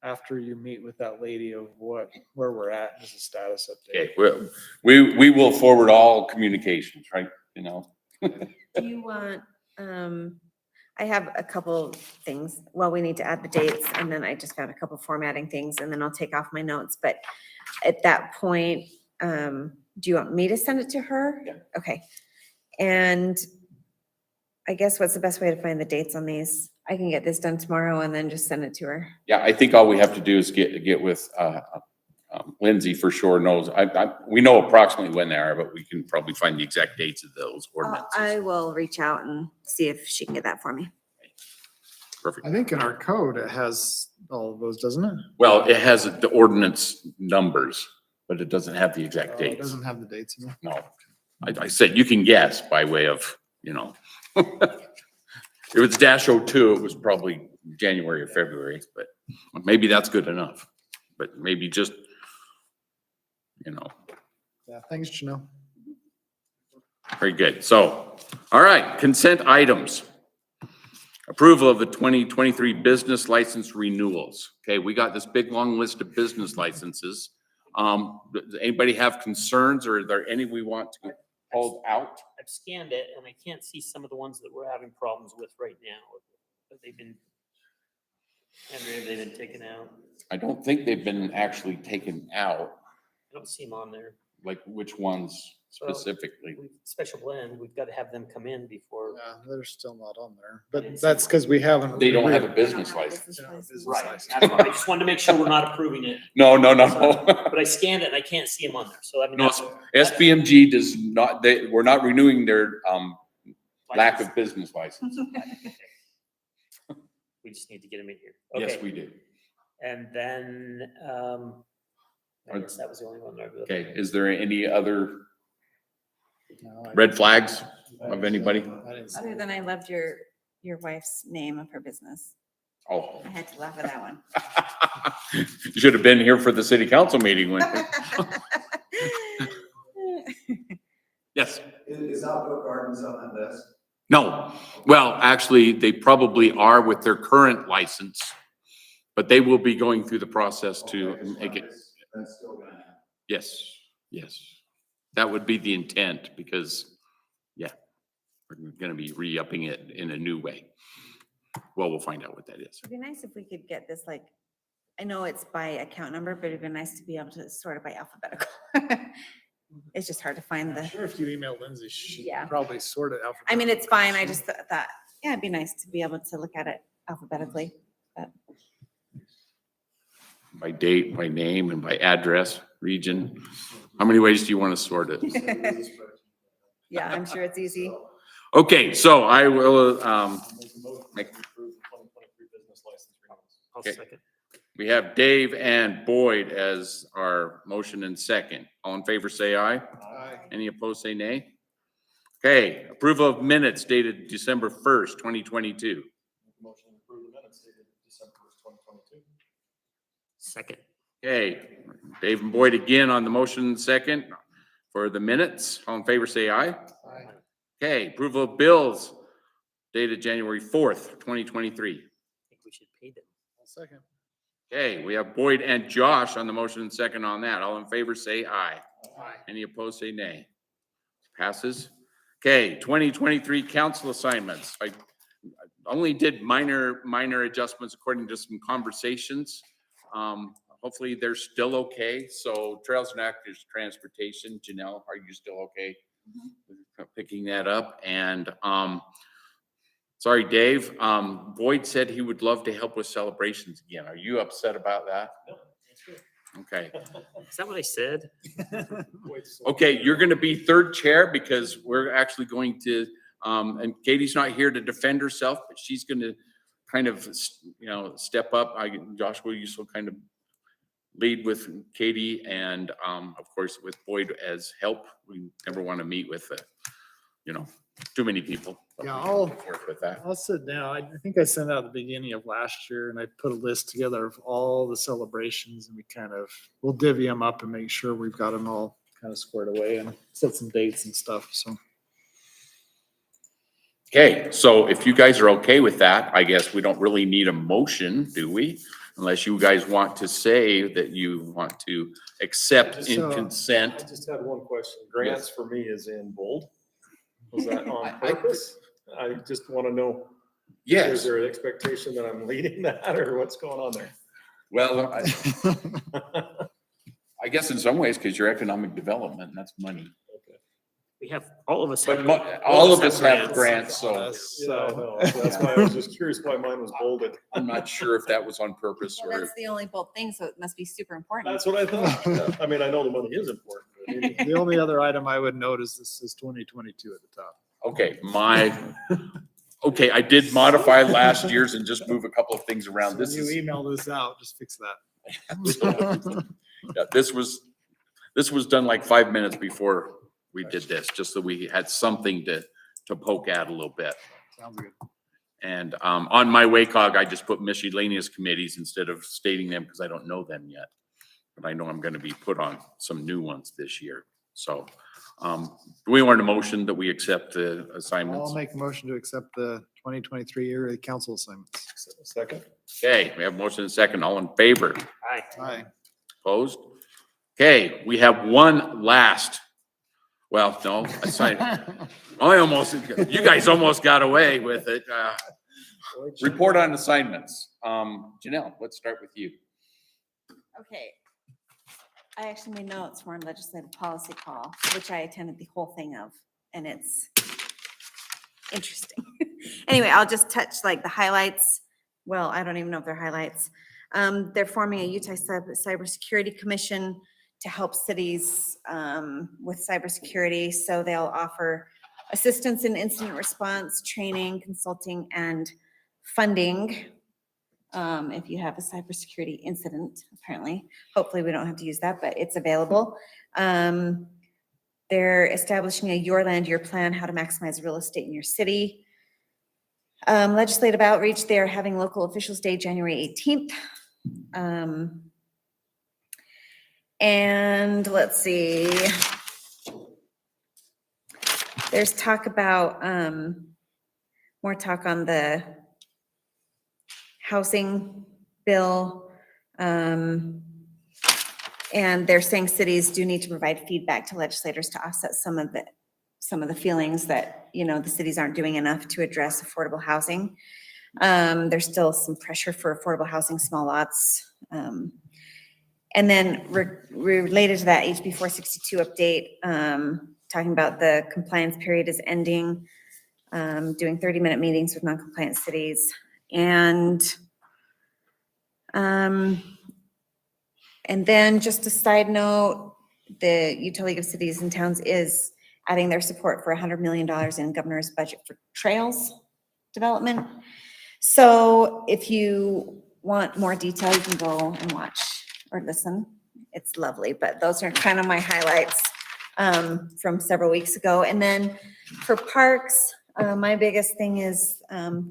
after you meet with that lady of where we're at, as a status update. Okay, we will forward all communications, right? You know, Do you want, I have a couple things. Well, we need to add the dates and then I just got a couple formatting things and then I'll take off my notes. But at that point, do you want me to send it to her? Yeah. Okay. And I guess what's the best way to find the dates on these? I can get this done tomorrow and then just send it to her. yeah, I think all we have to do is get with Lindsay for sure knows. We know approximately when they are, but we can probably find the exact dates of those ordinances. I will reach out and see if she can get that for me. Perfect. I think in our code, it has all of those, doesn't it? Well, it has the ordinance numbers, but it doesn't have the exact It dates. doesn't have the dates in it. No, I said you can guess by way of, if it's -02, it was probably January or February, but maybe that's good enough. But maybe just, Yeah, thanks, Janelle. very good. So, all right, consent items. Approval of the 2023 business license renewals. Okay, we got this big, long list of business licenses. Does anybody have concerns or are there any we want to hold out? I've scanned it and I can't see some of the ones that we're having problems with right now. Have they been, Andrea, have they been taken out? I don't think they've been actually taken out, I don't see them on there. like which ones specifically. Special blend, we've got to have them come in before. Yeah, they're still not on there, I but didn't see that's because we haven't. They don't have a I business don't have a license. business license. Right, license. that's why I just wanted to make sure we're not approving it, No. but I scanned it and I can't see them on there, so I mean. No, that's- SBMG does not, we're not renewing their, lack of business license. We just need to get them in here. Yes, Okay, we do. and then, I guess that was the only one. that I- Okay, is there any other No, I- red flags of anybody? I didn't see Other it. than I loved your wife's name of her business. Oh. I had to laugh at that one. You should have been here for the city council meeting when, yes. Is outdoor gardens on that list? No, well, actually, they probably are with their current license, but they will be going through the process to Okay, just make it, That's still gonna happen. yes. That would be the intent because, yeah, we're gonna be re-upping it in a new way. Well, we'll find out what that is. It'd be nice if we could get this, like, I know it's by account number, but it'd be nice to be able to sort it by alphabetical. It's just hard to find I'm the, sure if you email Lindsay, she Yeah. probably sort it out. I mean, it's fine. I just thought, yeah, it'd be nice to be able to look at it alphabetically. By date, by name, and by address, region. How many ways do you want to sort it? Yeah, I'm sure it's easy. Okay, so I will, Make a motion make- to approve the 2023 business license renewals. I'll Okay. second. we have Dave and Boyd as our motion and second. All in favor, say aye. Aye. Any opposed, say nay. Okay, approval of minutes dated December 1st, 2022. Make a motion to approve the minutes dated December 1st, 2022. Second. Okay, Dave and Boyd again on the motion second for the minutes. All in favor, say aye. Aye. Okay, approval of bills dated January 4th, 2023. I think we should pay them. I'll second. Okay, we have Boyd and Josh on the motion and second on that. All in favor, say aye. Aye. Any opposed, say nay. Passes. Okay, 2023 council assignments. I only did minor adjustments according to some conversations. Hopefully they're still okay. So Trails and Actors Transportation, Janelle, are you still okay? with Picking that up. And sorry, Dave, Boyd said he would love to help with celebrations again. Are you upset about that? No, that's good. Okay. Is that what I said? Okay, you're gonna be third chair because we're actually going to, and Katie's not here to defend herself, but she's gonna kind of, step up. Josh, will you so kind of lead with Katie and, of course, with Boyd as help? We never want to meet with, too many people. Yeah, We can I'll- work with that. I'll sit down. I think I sent out at the beginning of last year and I put a list together of all the celebrations and we'll divvy them up and make sure we've got them all kind of squared away and set some dates and stuff, so. Okay, so if you guys are okay with that, I guess we don't really need a motion, do we? Unless you guys want to say that you want to accept in So- I consent. just had one question. Grants for me is in bold. Was that on I- purpose? I just want to know, is Yes, there an expectation that I'm leading that or what's going on there? well, I guess in some ways, because you're economic development, that's money. We have, all of us. But have- all of us have grants, so Yeah, I know. So that's why I was just curious why mine was bolded. I'm not sure if that was on purpose Well, or. that's the only bold thing, so it must be super important. That's what I thought. Yeah. I mean, I know the money is important. But The only other item I would note is this is 2022 at the top. Okay, okay, I did modify last year's and just move a couple of things So around. when This you is, email this out, just fix that. yeah, this was done like 5 minutes before we did this, just so we had something to poke at a little bit. Sounds good. And, on my WACOG, I just put miscellaneous committees instead of stating them because I don't know them yet. But I know I'm gonna be put on some new ones this year. So, do we want a motion that we accept the assignments? I'll make a motion to accept the 2023 yearly council assignments. Second? Okay, we have motion and second. All in favor? Aye. Aye. Opposed? Okay, we have one last. Well, no, you guys almost got away with it. Report on assignments. Janelle, let's start with you. Okay. I actually made notes for a legislative policy call, which I attended the whole thing of, and it's interesting. Anyway, I'll just touch like the highlights. Well, I don't even know if they're highlights. They're forming a Utah Cybersecurity Commission to help cities with cybersecurity. So they'll offer assistance in incident response, training, consulting, and funding. If you have a cybersecurity incident, apparently. Hopefully we don't have to use that, but it's available. They're establishing a Your Land, Your Plan, how to maximize real estate in your city. Legislative outreach, they're having local officials day, January 18th. And let's see. There's talk about, more talk on the housing bill. And they're saying cities do need to provide feedback to legislators to offset some of the feelings that, the cities aren't doing enough to address affordable housing. There's still some pressure for affordable housing, small lots. And then related to that HB 462 update, talking about the compliance period is ending, doing 30-minute meetings with non-compliant cities. And then just a side note, the Utah League of Cities and Towns is adding their support for $100 million in governor's budget for trails development. So if you want more detail, you can go and watch or listen. It's lovely, but those are kind of my highlights from several weeks ago. And then for parks, my biggest thing is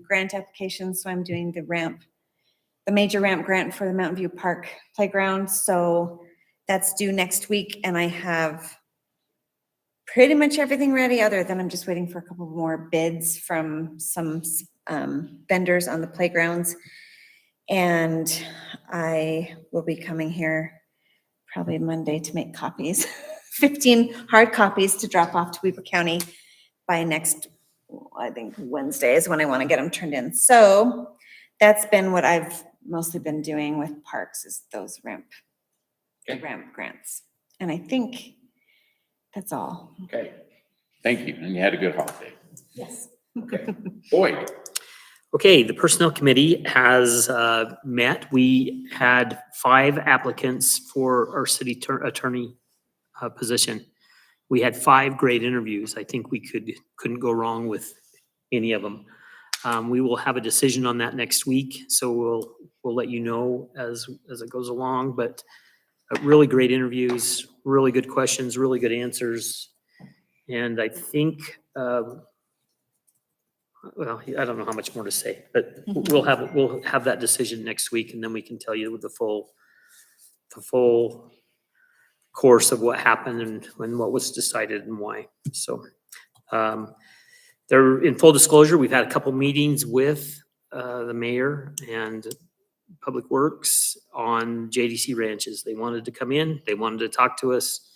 grant applications. So I'm doing the major ramp grant for the Mountain View Park playground. So that's due next week, and I have pretty much everything ready, other than I'm just waiting for a couple more bids from some vendors on the playgrounds. And I will be coming here probably Monday to make copies, 15 hard copies to drop off to Weber County by next, I think Wednesday is when I want to get them turned in. So that's been what I've mostly been doing with parks, is those ramp grants. And I think that's all. Okay, thank you. And you had a good holiday. Yes. Okay, Boyd. Okay, the Personnel Committee has met. We had 5 applicants for our city attorney position. We had 5 great interviews. I think we couldn't go wrong with any of them. We will have a decision on that next week, so we'll let you know as it goes along. But really great interviews, really good questions, really good answers, and I think. Well, I don't know how much more to say, but we'll have that decision next week, and then we can tell you the full course of what happened and what was decided and why. So, they're in full disclosure. We've had a couple meetings with the mayor and Public Works on JDC ranches. They wanted to come in. They wanted to talk to us.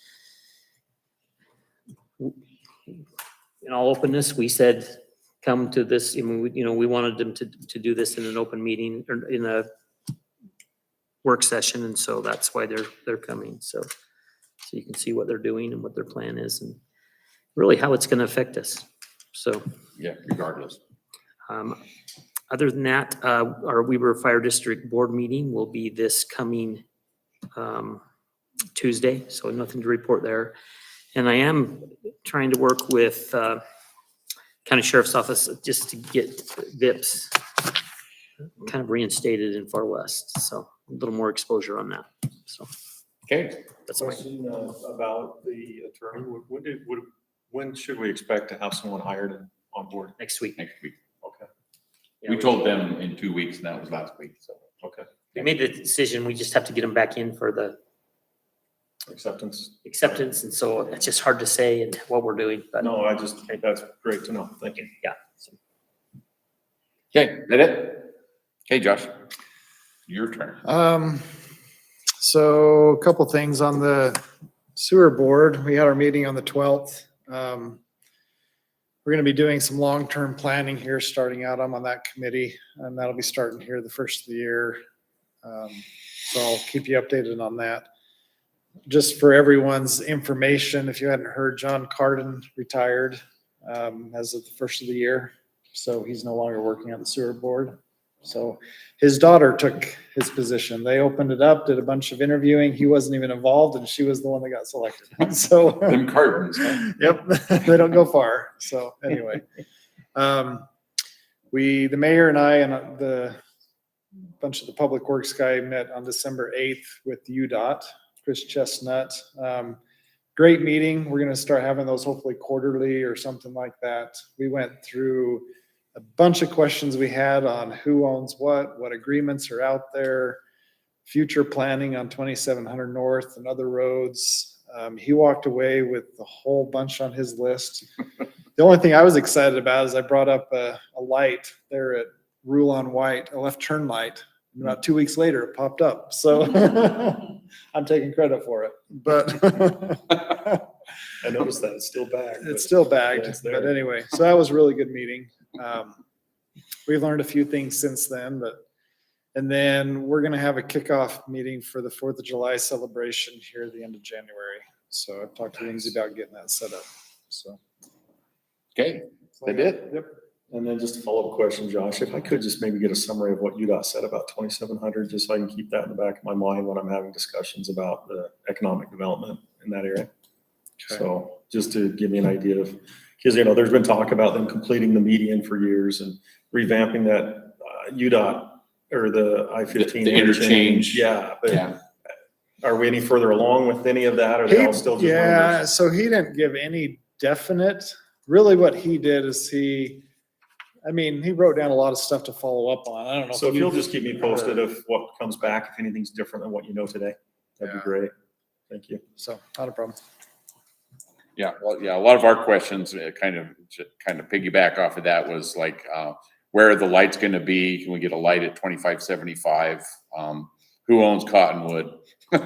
In all openness, we said, come to this, we wanted them to do this in an open meeting or in a work session. And so that's why they're coming. So you can see what they're doing and what their plan is and really how it's going to affect us. So, Yeah, regardless. Other than that, our Weber Fire District Board meeting will be this coming Tuesday. So nothing to report there. And I am trying to work with County Sheriff's Office just to get VIPs kind of reinstated in Far West. So a little more exposure on that. So, Okay, that's my Question about the attorney. When should we expect to have someone hired and on board? next week. next week. Okay. Yeah, We told them in 2 weeks, and that was last week, so. Okay. we made the decision. We just have to get them back in for the Acceptance. acceptance. And so it's just hard to say and what we're doing. But No, that's great to know. Thank you. yeah. So, Okay, that it? Okay, Josh, your turn. So a couple things on the sewer board. We had our meeting on the 12th. We're gonna be doing some long-term planning here, starting out. I'm on that committee, and that'll be starting here the first of the year. So I'll keep you updated on that. Just for everyone's information, if you hadn't heard, John Carden retired as of the first of the year. So he's no longer working on the sewer board. So his daughter took his position. They opened it up, did a bunch of interviewing. He wasn't even involved, and she was the one that got selected. So Them cartons, huh? yep, they don't go far. So anyway, the mayor and I and the bunch of the Public Works guy met on December 8th with UDOT, Chris Chestnut. Great meeting. We're going to start having those hopefully quarterly or something like that. We went through a bunch of questions we had on who owns what agreements are out there, future planning on 2700 North and other roads. He walked away with a whole bunch on his list. The only thing I was excited about is I brought up a light there at Rule on White, a left turn light. And about 2 weeks later, it popped up. So I'm taking credit for it, but I noticed that it's still back. it's still bagged. Yeah, it's there. But anyway, so that was a really good meeting. We've learned a few things since then, but And then we're gonna have a kickoff meeting for the 4th of July celebration here at the end of January. So I've talked to Lindsay about getting that set up, so. Okay, that it? Yep. And then just a follow-up question, Josh, if I could just maybe get a summary of what UDOT said about 2,700, just so I can keep that in the back of my mind when I'm having discussions about the economic development in that area. Okay. So just to give me an idea of, because, you know, there's been talk about them completing the median for years and revamping that UDOT or the I-15. The interchange. Yeah, but Yeah. are we any further along with any of that? Or are they all still just Yeah, rumors? so he didn't give any definite, really what he did is he wrote down a lot of stuff to follow up on. I don't know. So if you- you'll just keep me posted of what comes back, if anything's different than what you know today, that'd be Yeah. great. Thank you. So, not a problem. Yeah, well, yeah, a lot of our questions kind of piggyback off of that was like, where are the lights gonna be? Can we get a light at 2575? Who owns Cottonwood? Those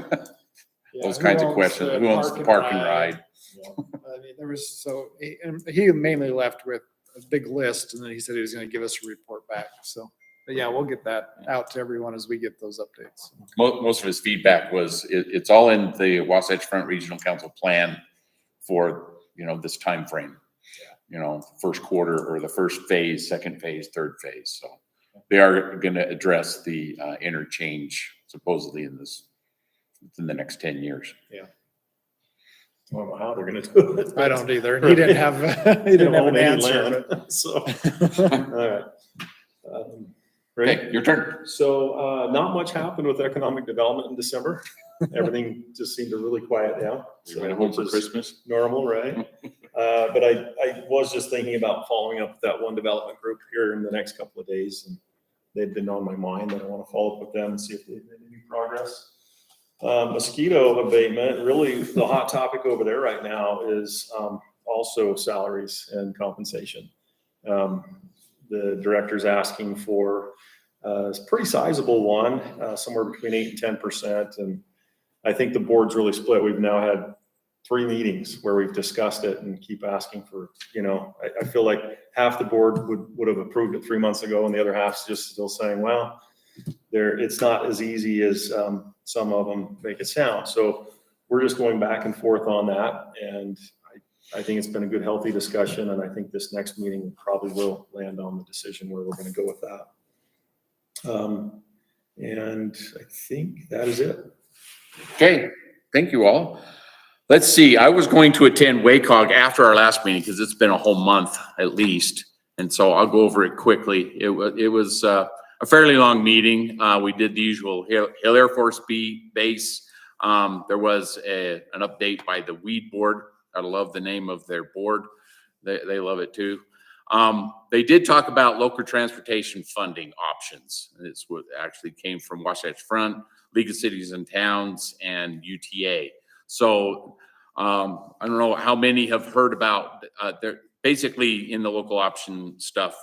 Yeah, kinds who of owns questions. the Who owns the park and ride? I mean, there was, so, and he mainly left with a big list, and then he said he was gonna give us a report back, so. But yeah, we'll get that out to everyone as we get those updates. Most of his feedback was, it's all in the Wasatch Front Regional Council plan for, this time frame. First quarter or the first phase, second phase, third phase. So they are going to address the interchange supposedly within the next 10 years. I don't know how they're gonna do it. I don't either. He didn't have, he didn't have an answer. but- So, all right. Ready? Okay, your turn. So, not much happened with economic development in December. Everything just seemed to really quiet down. You went home for Christmas? Normal, right? But I was just thinking about following up with that one development group here in the next couple of days. And they've been on my mind, and I want to follow up with them and see if they've made any progress. Mosquito abatement, really the hot topic over there right now is also salaries and compensation. The director's asking for a pretty sizable one, somewhere between 8 and 10%. And I think the board's really split. We've now had 3 meetings where we've discussed it and keep asking for, I feel like half the board would have approved it 3 months ago, and the other half's just still saying, well, it's not as easy as some of them make it sound. So we're just going back and forth on that. And I think it's been a good, healthy discussion. And I think this next meeting probably will land on the decision where we're going to go with that. And I think that is it. Okay, thank you all. Let's see, I was going to attend WACOG after our last meeting because it's been a whole month at least. And so I'll go over it quickly. It was a fairly long meeting. We did the usual Hill Air Force Base. There was an update by the Weed Board. I love the name of their board. They love it too. They did talk about local transportation funding options. It's what actually came from Wasatch Front, League of Cities and Towns, and UTA. So I don't know how many have heard about, basically in the local option stuff,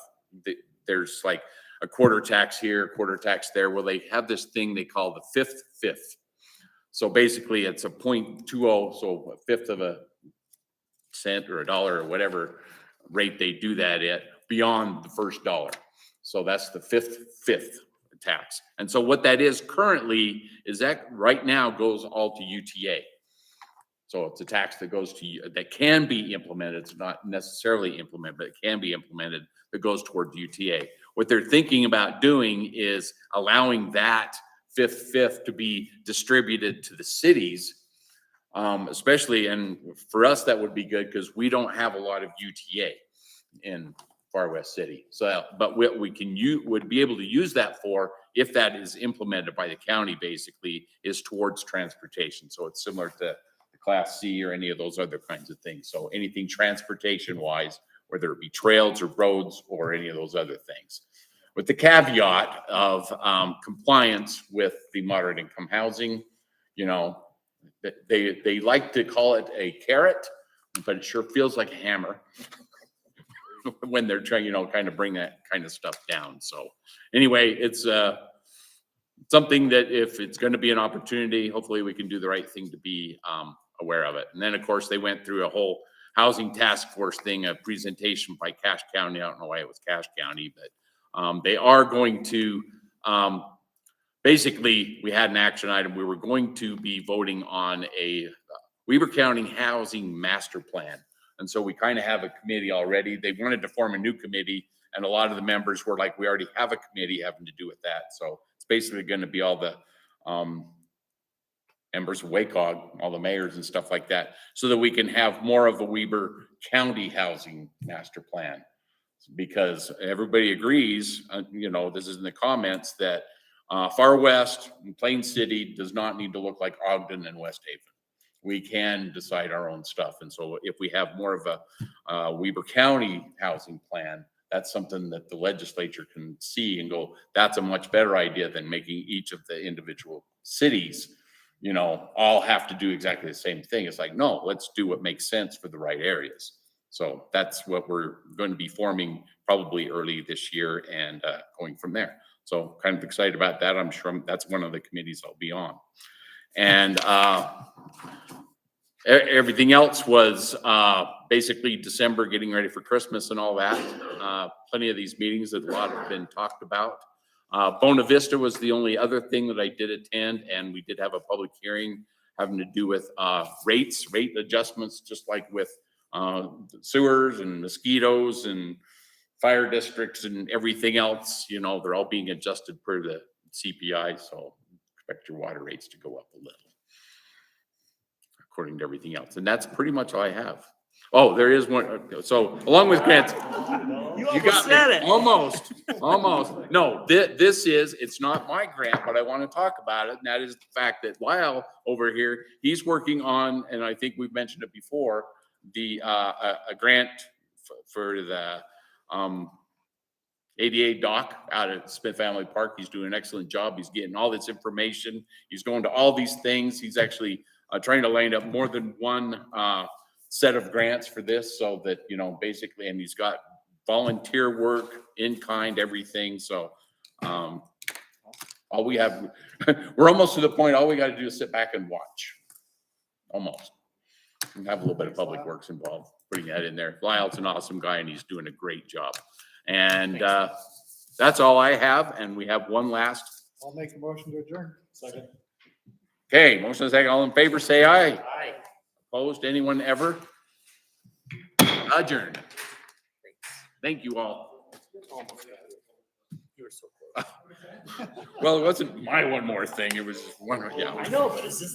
there's like a quarter tax here, quarter tax there. Well, they have this thing they call the fifth. So basically it's a 0.20, so a fifth of a cent or a dollar or whatever rate they do that at beyond the first dollar. So that's the fifth tax. And so what that is currently is that right now goes all to UTA. So it's a tax that goes to, that can be implemented. It's not necessarily implemented, but it can be implemented, that goes toward UTA. What they're thinking about doing is allowing that fifth to be distributed to the cities. Especially, and for us, that would be good because we don't have a lot of UTA in Far West City. So, but what we would be able to use that for, if that is implemented by the county, basically, is towards transportation. So it's similar to the Class C or any of those other kinds of things. So anything transportation-wise, whether it be trails or roads or any of those other things, with the caveat of compliance with the moderate income housing. They like to call it a carrot, but it sure feels like a hammer when they're trying, kind of bring that kind of stuff down. So anyway, it's something that if it's going to be an opportunity, hopefully we can do the right thing to be aware of it. And then of course they went through a whole housing task force thing, a presentation by Cache County. I don't know why it was Cache County, but they are going to basically, we had an action item. We were going to be voting on a Weber County Housing Master Plan. And so we kind of have a committee already. They wanted to form a new committee, and a lot of the members were like, we already have a committee having to do with that. So it's basically going to be all the members of WACOG, all the mayors and stuff like that, so that we can have more of a Weber County Housing Master Plan. Because everybody agrees, you know, this is in the comments, that Far West and Plain City does not need to look like Ogden and West Haven. We can decide our own stuff. And so if we have more of a Weber County housing plan, that's something that the legislature can see and go, that's a much better idea than making each of the individual cities, you know, all have to do exactly the same thing. It's like, no, let's do what makes sense for the right areas. So that's what we're going to be forming probably early this year and going from there. So kind of excited about that. I'm sure that's one of the committees I'll be on. And everything else was basically December, getting ready for Christmas and all that. Plenty of these meetings that a lot have been talked about. Bona Vista was the only other thing that I did attend, and we did have a public hearing having to do with rate adjustments, just like with sewers and mosquitoes and fire districts and everything else. You know, they're all being adjusted per the CPI, so expect your water rates to go up a little, according to everything else. And that's pretty much all I have. Oh, there is one. So along with grants, you got me. Almost. No, this is, it's not my grant, but I want to talk about it. And that is the fact that Lyle over here, he's working on, and I think we've mentioned it before, the a grant for the ADA doc out at Smith Family Park. He's doing an excellent job. He's getting all this information. He's going to all these things. He's actually trying to line up more than one set of grants for this, so that, you know, basically, and he's got volunteer work, in kind, everything. So all we have, we're almost to the point, all we got to do is sit back and watch. Almost. And have a little bit of public works involved, putting that in there. Lyle's an awesome guy, and he's doing a great job. And that's all I have. And we have one last. I'll make a motion to adjourn. Second. Okay, motion is second. All in favor, say aye. Aye. Opposed? Anyone ever? Adjourned. Thank you all. You were so close. Well, it wasn't my one more thing. It was one, yeah. I know, but it's just